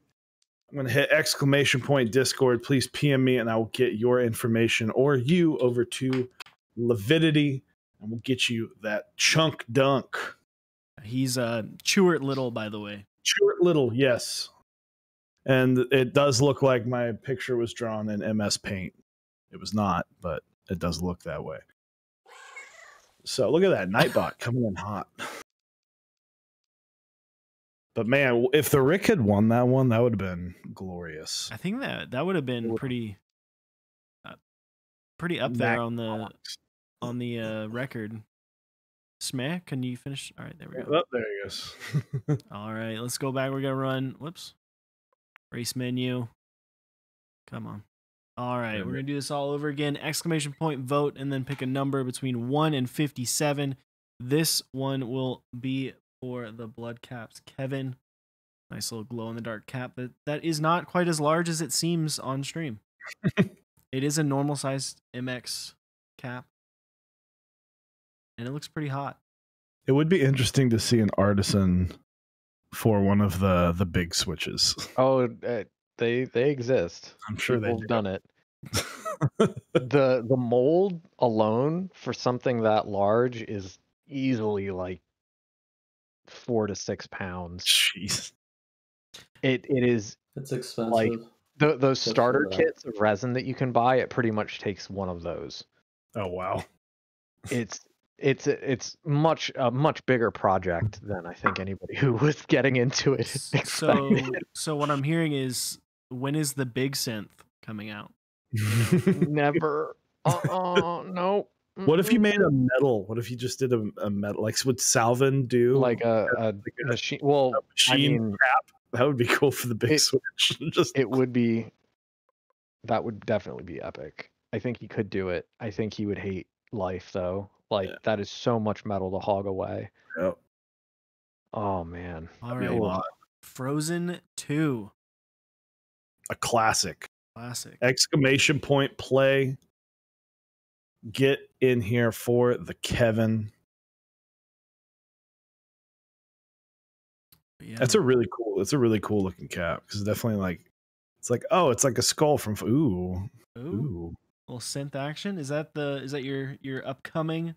I'm going to hit exclamation point Discord. Please PM me and I will get your information or you over to Lividity and we'll get you that chunk dunk. He's Chewart Little, by the way. Short little, yes. And it does look like my picture was drawn in MS Paint. It was not, but it does look that way. So look at that Nightbot coming in hot. But man, if the Rick had won that one, that would have been glorious. I think that would have been pretty up there on the record. Smack, can you finish? All right, there we go. Oh, there he goes. All right, let's go back. We're gonna run. Whoops. Race menu. Come on. All right, we're gonna do this all over again. Exclamation point vote, and then pick a number between 1 and 57. This one will be for the blood caps. Kevin, nice little glow in the dark cap. That is not quite as large as it seems on stream. It is a normal sized MX cap, and it looks pretty hot. It would be interesting to see an Artisan for one of the big switches. Oh, they exist. I'm sure People they've have done it. The mold alone for something that large is easily like 4 to 6 pounds. Jeez. It is It's expensive. like those Good for starter that. kits of resin that you can buy. It pretty much takes one of those. Oh wow. It's a much bigger project than I think anybody who was getting into it expected. So what I'm hearing is, when is the big synth coming out? Never. No. What if you made a metal? What if you just did a metal? Like, would Salvin do like a machine? Well, machine I mean, crap? That would be cool for the big switch. Just it would be. That would definitely be epic. I think he could do it. I think he would hate life though. Like that is so much metal to hog away. Yep. Oh man. All be a right, lot. Frozen 2 A classic. classic. Exclamation point play. Get in here for the Kevin. Yeah. That's a really cool looking cap because definitely like it's like a skull from ooh. Little synth action. Is that your upcoming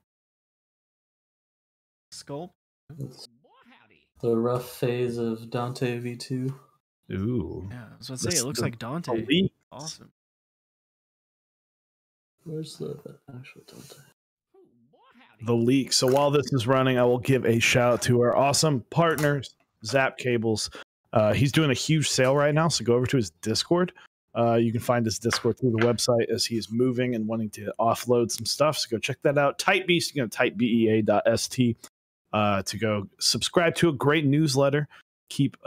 sculpt? It's the rough phase of Dante V2. Ooh. Yeah, I was about to say it looks like Dante. Elite. Awesome. Where's the actual Dante? The leak. So while this is running, I will give a shout out to our awesome partners, Zap Cables. He's doing a huge sale right now, so go over to his Discord. You can find his Discord through the website as he is moving and wanting to offload some stuff. So go check that out. Type Beast, you can type bea.st to go subscribe to a great newsletter. Keep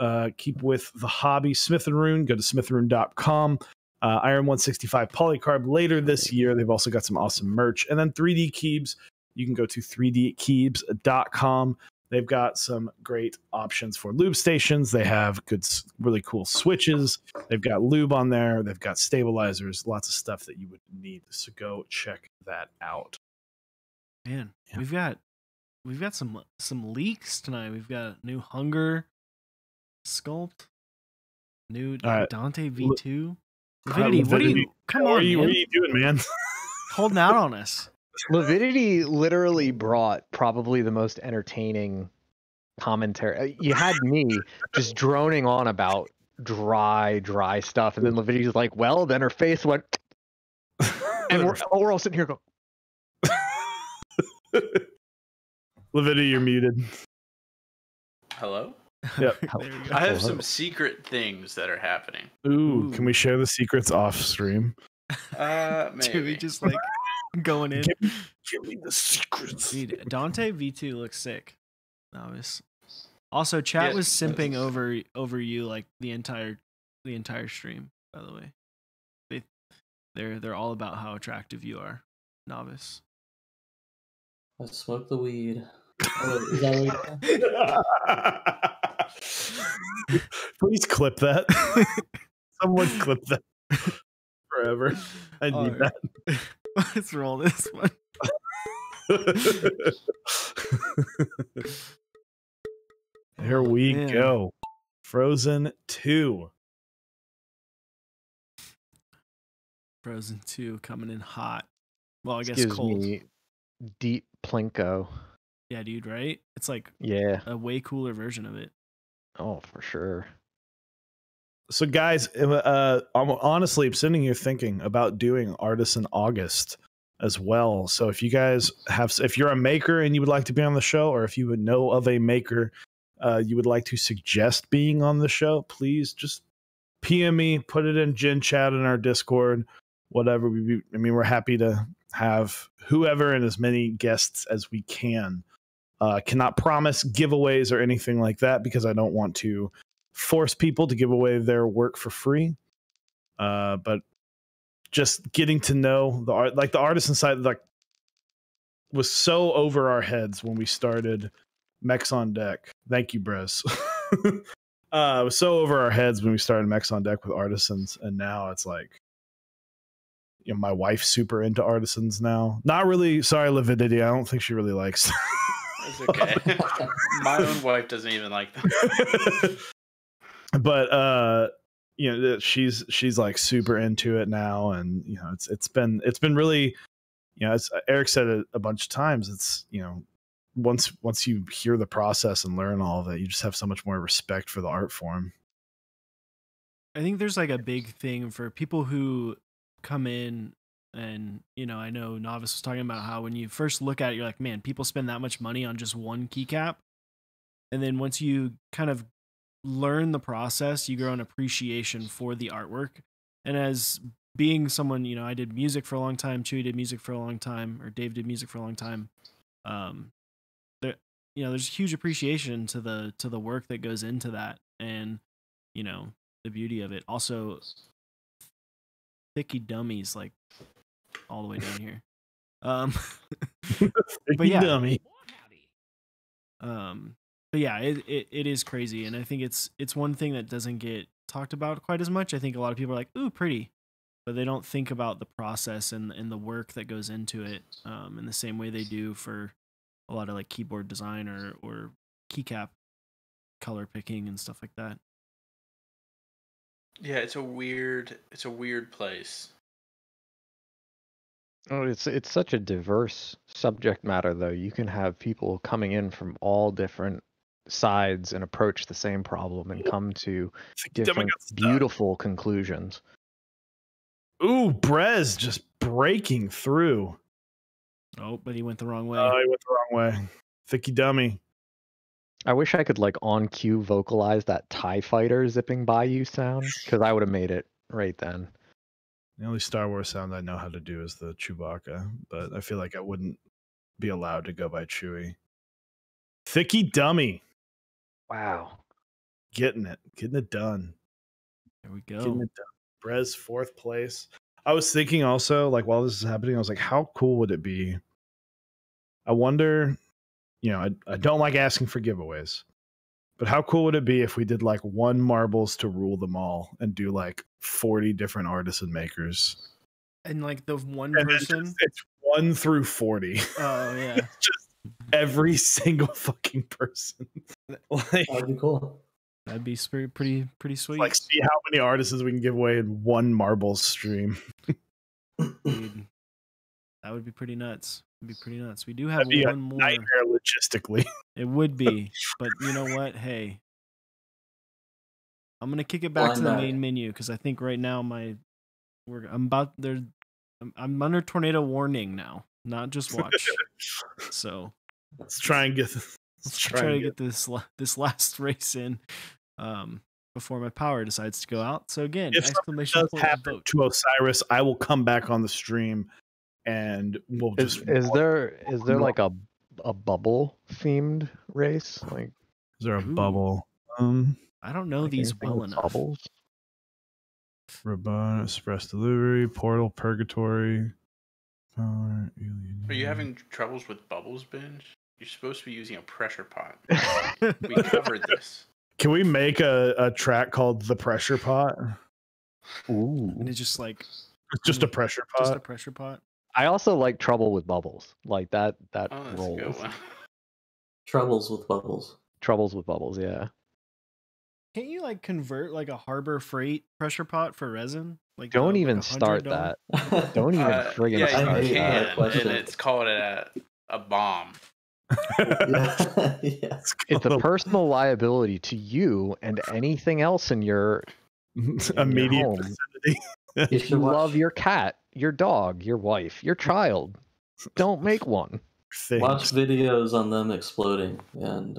with the hobby. Smith and Rune, go to smithandrune.com. Iron 165 Polycarb later this year. They've also got some awesome merch. And then 3D Keebs, you can go to 3dkeebs.com. They've got some great options for lube stations. They have good, really cool switches. They've got lube on there. They've got stabilizers, lots of stuff that you would need. So go check that out. Man, Yeah. we've got some leaks tonight. We've got new Hunger Sculpt, new Dante V2. Lividity, what are you? Come on, what are you man. doing, man? Holding out on us. Lividity literally brought probably the most entertaining commentary. You had me just droning on about dry stuff, and then Lividity's like, "Well, then her face went," and we're all sitting here going, Lividity, you're muted. Hello? Yep. There you go. I have Hello. some secret things that are happening. Ooh, can we share the secrets off stream? Maybe. Dude, just like going in. Give me the secrets. Dude, Dante V2 looks sick. Novice. Also, chat Yeah, was simping that's- over you like the entire stream. By the way, they're all about how attractive you are, Novice. I smoke the weed. Oh, wait, is that what Please clip that. Someone clip that forever. I need Alright. that. Let's roll this one. Here we man. go. Frozen 2. Frozen 2 coming in hot. Well, I guess Excuse cold. me, deep plinko. Yeah, dude, right? It's like Yeah. a way cooler version of it. Oh, for sure. So, guys, I'm honestly sitting here thinking about doing Artisan August as well. So, if you guys if you're a maker and you would like to be on the show, or if you would know of a maker you would like to suggest being on the show, please just PM me, put it in Gen Chat in our Discord, whatever. We're happy to have whoever and as many guests as we can. Cannot promise giveaways or anything like that because I don't want to force people to give away their work for free. But just getting to know the art, like the artisan side, like was so over our heads when we started Mechs on Deck. Thank you, Brez. It was so over our heads when we started Mechs on Deck with artisans, and now it's like, you know, my wife's super into artisans now. Not really. Sorry, Lividity. I don't think she really likes. It's okay. My own wife doesn't even like them. But you know, she's like super into it now, and you know, it's been really, you know, as Eric said it a bunch of times, it's, you know, once you hear the process and learn all of it, you just have so much more respect for the art form. I think there's like a big thing for people who come in, and, you know, I know Novice was talking about how when you first look at it, you're like, man, people spend that much money on just one keycap. And then once you kind of learn the process, you grow an appreciation for the artwork. And as being someone, you know, I did music for a long time, Chewy did music for a long time, or Dave did music for a long time. There, you know, there's huge appreciation to the work that goes into that, and, you know, the beauty of it. Also, thicky dummies like all the way down here. But yeah, Dummy. but yeah, it is crazy, and I think it's one thing that doesn't get talked about quite as much. I think a lot of people are like, "Ooh, pretty," but they don't think about the process and the work that goes into it, in the same way they do for a lot of like keyboard design or keycap color picking and stuff like that. Yeah, it's a weird place. Oh, it's such a diverse subject matter, though. You can have people coming in from all different sides and approach the same problem and come to different beautiful conclusions. Ooh, Brez just breaking through. Oh, but he went the wrong way. Oh, he went the wrong way. Thicky dummy. I wish I could like on cue vocalize that TIE fighter zipping by you sound, because I would have made it right then. The only Star Wars sound I know how to do is the Chewbacca, but I feel like I wouldn't be allowed to go by Chewie. Thicky dummy. Wow. Getting it done. There we go. Getting it done. Brez, 4th place. I was thinking also, like, while this is happening, I was like, how cool would it be? I wonder, you know, I don't like asking for giveaways, but how cool would it be if we did like 1 marbles to rule them all and do like 40 different artisan makers? And like the one And person, it's 1 through 40. oh yeah, It's just every single fucking person. Like, That'd be cool. that'd be pretty sweet. like, see how many artisans we can give away in 1 marbles stream. Dude, that would be pretty nuts. It'd be pretty nuts. We do have That'd be one a more. nightmare logistically. It would be, but you know what? Hey, I'm gonna kick it back to the main menu because I think right now I'm under tornado warning now, not just watch. So Let's try and get this last race in before my power decides to go out. So again, if exclamation does point happen vote. to Osiris, I will come back on the stream and we'll just Is there like a bubble themed race? Like, is there a Ooh. bubble? I don't know like these anything well with enough. bubbles? Rabon, Express Delivery, Portal, Purgatory. Power, Alien. Are you having troubles with bubbles, Binge? You're supposed to be using a pressure pot. We covered this. Can we make a track called The Pressure Pot? Ooh. And it's just like It's just a pressure pot. just a pressure pot. I also like Trouble with Bubbles. Like that Oh, that's a good rolls. one. Troubles with bubbles. Troubles with Bubbles, yeah. Can't you like convert like a Harbor Freight pressure pot for resin? Like Don't like even $100? start that. Don't even friggin' Yeah, start hate you that that. can, question. and it's called a bomb. Yeah. Yes. It's a personal liability to you and anything else in your immediate home. vicinity. You If should you watch, love your cat, your dog, your wife, your child, don't make one. watch Things. videos on them exploding, and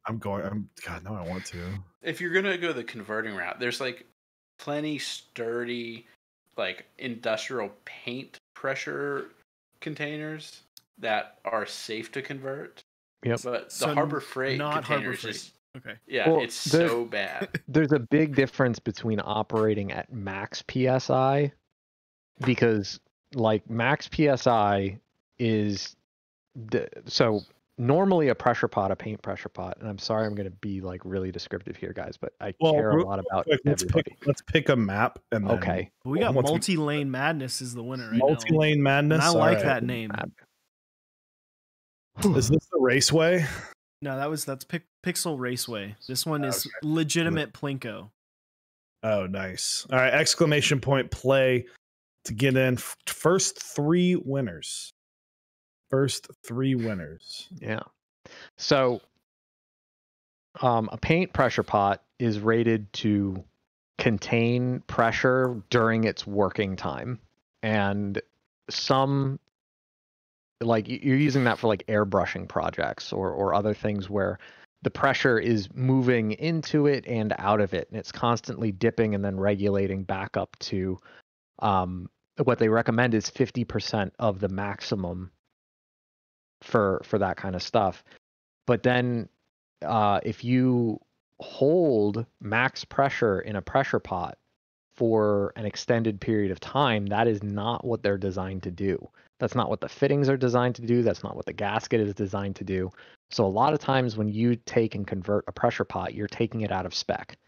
I'm God, no, I want to. If you're gonna go the converting route, there's like plenty sturdy, like industrial paint pressure containers that are safe to convert. Yep. But the So Harbor Freight not container Harbor is just Okay. yeah, Well, it's so bad. There's a big difference between operating at max PSI, because like max PSI is so normally a pressure pot, a paint pressure pot, and I'm sorry I'm going to be like really descriptive here, guys, but I care a real lot about quick, everybody. let's pick a map and then Okay. We got once we- Multi-Lane Madness is the winner right Multi-lane now. madness. And I All like right. that name. Is this the raceway? No, that's Pixel Raceway. This one is legitimate Plinko. Oh, nice. All right, exclamation point play to get in. First three winners. First three winners. Yeah. So a paint pressure pot is rated to contain pressure during its working time. And some, like you're using that for like airbrushing projects or other things where the pressure is moving into it and out of it, and it's constantly dipping and then regulating back up to what they recommend is 50% of the maximum for that kind of stuff. But then if you hold max pressure in a pressure pot for an extended period of time, that is not what they're designed to do. That's not what the fittings are designed to do. That's not what the gasket is designed to do. So a lot of times when you take and convert a pressure pot, you're taking it out of spec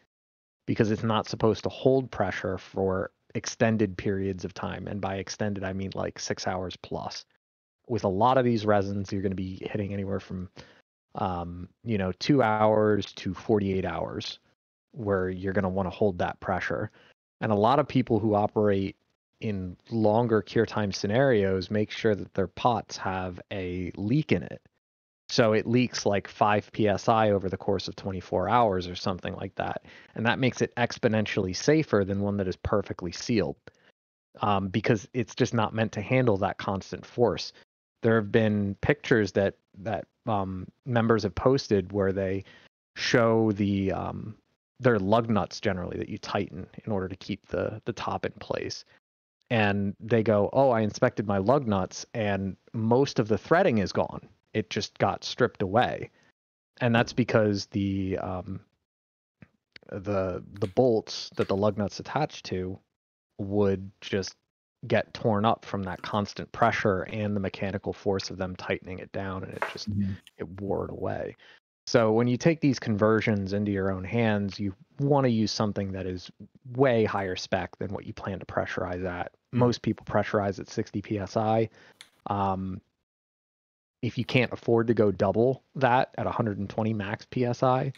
because it's not supposed to hold pressure for extended periods of time. And by extended, I mean like 6 hours plus. With a lot of these resins, you're going to be hitting anywhere from 2 hours to 48 hours where you're going to want to hold that pressure. And a lot of people who operate in longer cure time scenarios make sure that their pots have a leak in it. So it leaks like 5 psi over the course of 24 hours or something like that. And that makes it exponentially safer than one that is perfectly sealed, because it's just not meant to handle that constant force. There have been pictures that members have posted where they show their lug nuts generally that you tighten in order to keep the top in place. And they go, oh, I inspected my lug nuts and most of the threading is gone. It just got stripped away. And that's because the bolts that the lug nuts attach to would just get torn up from that constant pressure and the mechanical force of them tightening it down, and it wore it away. So when you take these conversions into your own hands, you want to use something that is way higher spec than what you plan to pressurize at. Most people pressurize at 60 psi. If you can't afford to go double that at 120 max psi,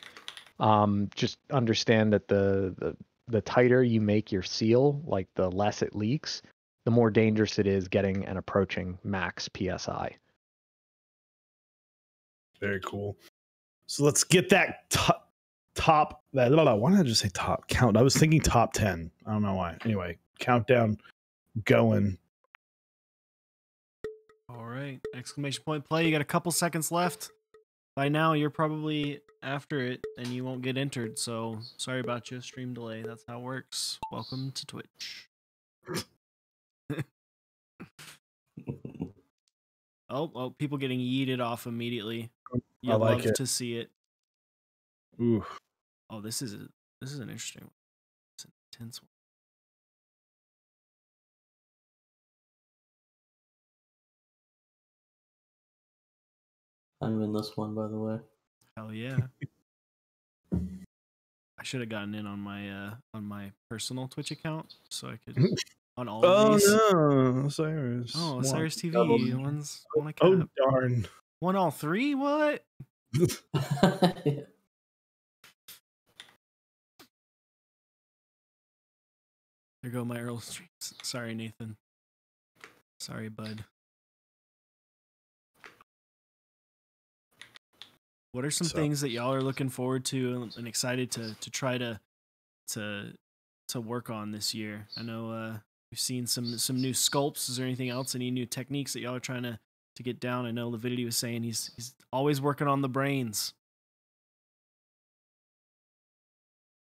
just understand that the tighter you make your seal, like the less it leaks, the more dangerous it is getting and approaching max psi. Very cool. So let's get that top. Why did I just say top count? I was thinking top 10. I don't know why. Anyway, countdown going. All right. Exclamation point play. You got a couple seconds left. By now, you're probably after it and you won't get entered. So sorry about you. Stream delay. That's how it works. Welcome to Twitch. Oh, people getting yeeted off immediately. You'll like love it. to see it. Ooh. Oh, this is an interesting one. It's an intense one. I'm in this one, by the way. Hell yeah. I should have gotten in on my personal Twitch account so I could on all of these. no, Osiris. Oh, One. Osiris TV Oh, one's on a oh cap. darn. Won all three? What? Yeah. There go my Earl streams. Sorry, Nathan. Sorry, bud. What are some things that y'all are looking forward to and excited to try to work on this year? I know we've seen some new sculpts. Is there anything else? Any new techniques that y'all are trying to get down? I know Lividity was saying he's always working on the brains.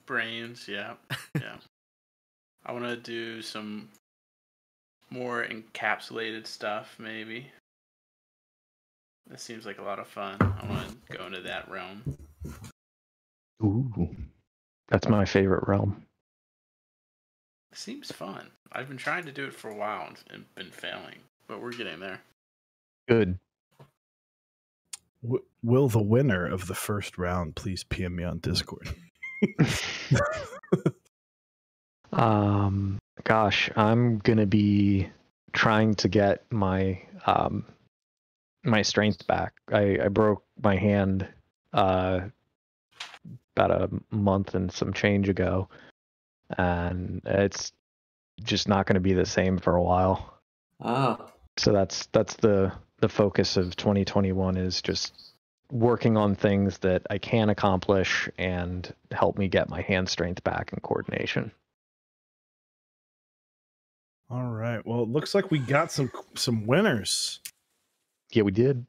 Brains, yeah. Yeah. I want to do some more encapsulated stuff, maybe. That seems like a lot of fun. I want to go into that realm. Ooh, that's my favorite realm. It seems fun. I've been trying to do it for a while and been failing, but we're getting there. Good. Will the winner of the first round please PM me on Discord? Gosh, I'm gonna be trying to get my my strength back. I broke my hand about a month and some change ago, and it's just not going to be the same for a while. Ah, So that's the focus of 2021 is just working on things that I can accomplish and help me get my hand strength back and coordination. All right. Well, it looks like we got some winners. Yeah, we did.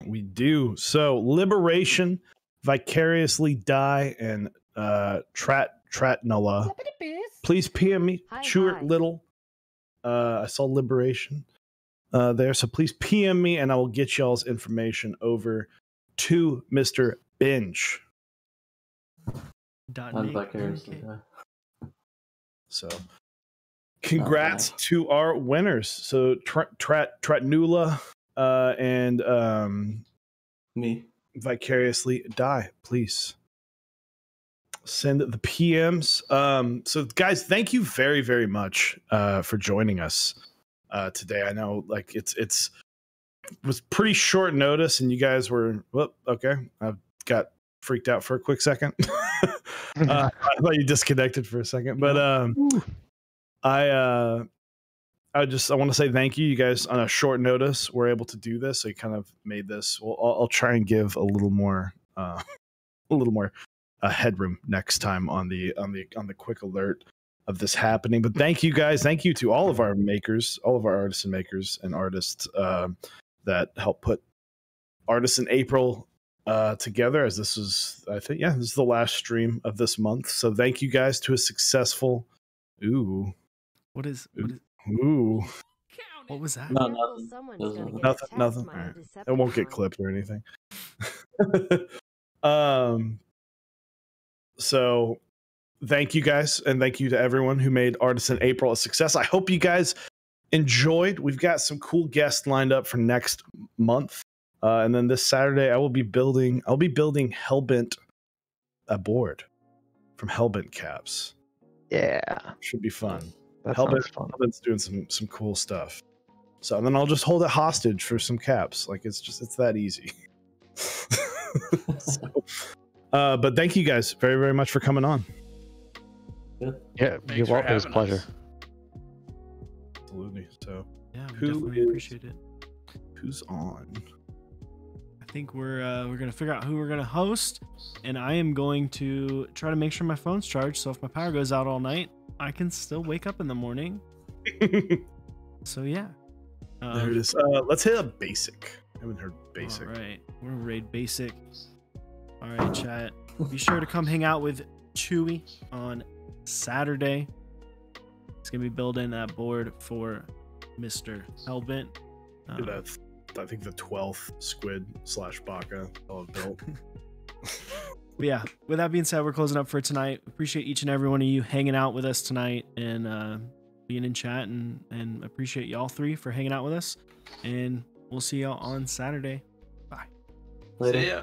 We do. So Liberation, Vicariously Die, and Tratnola. Flippity piss. Please PM me. Hi, Stuart hi. Little. I saw Liberation there. So please PM me and I will get y'all's information over to Mr. Binge. I'm vicariously. So congrats to our winners. So Tratnula and Me. Vicariously Die, please send the PMs. So guys, thank you very, very much for joining us today. I know like it was pretty short notice and you guys were, well, okay. I got freaked out for a quick second. I thought you disconnected for a second, but I want to say thank you. You guys on a short notice were able to do this. So you kind of made this. Well, I'll try and give a little more headroom next time on the quick alert of this happening. But thank you guys. Thank you to all of our makers, all of our artisan makers and artists that helped put Artisan April together. As this is, I think, this is the last stream of this month. So thank you guys to a successful. What is Ooh. what was that? No, Careful, nothing. someone's Doesn't- gonna get Nothing. attacked Nothing. by All a right. It won't get Decepticon. clipped or anything. So thank you guys, and thank you to everyone who made Artisan April a success. I hope you guys enjoyed. We've got some cool guests lined up for next month, and then this Saturday I will be building. I'll be building Hellbent, a board from Hellbent Caps. Yeah, Should be fun. that sounds fun. Hellbent's doing some cool stuff. So and then I'll just hold it hostage for some caps. Like it's that easy. So, but thank you guys very, very much for coming on. Yeah, Thanks you're for welcome. It was a having pleasure. us. Absolutely. So Yeah, we Who definitely is- appreciate it. who's on? I think we're gonna figure out who we're gonna host, and I am going to try to make sure my phone's charged. So if my power goes out all night, I can still wake up in the morning. So yeah. There it is. Let's hit a basic. I haven't heard basic. All right, we're gonna raid basic. All right, chat. Be sure to come hang out with Chewy on Saturday. He's gonna be building that board for Mr. Hellbent. That's, I think the 12th squid / baka I'll have built. But yeah, with that being said, we're closing up for tonight. Appreciate each and every one of you hanging out with us tonight and being in chat, and appreciate y'all three for hanging out with us. And we'll see y'all on Saturday. Bye. Later. See ya.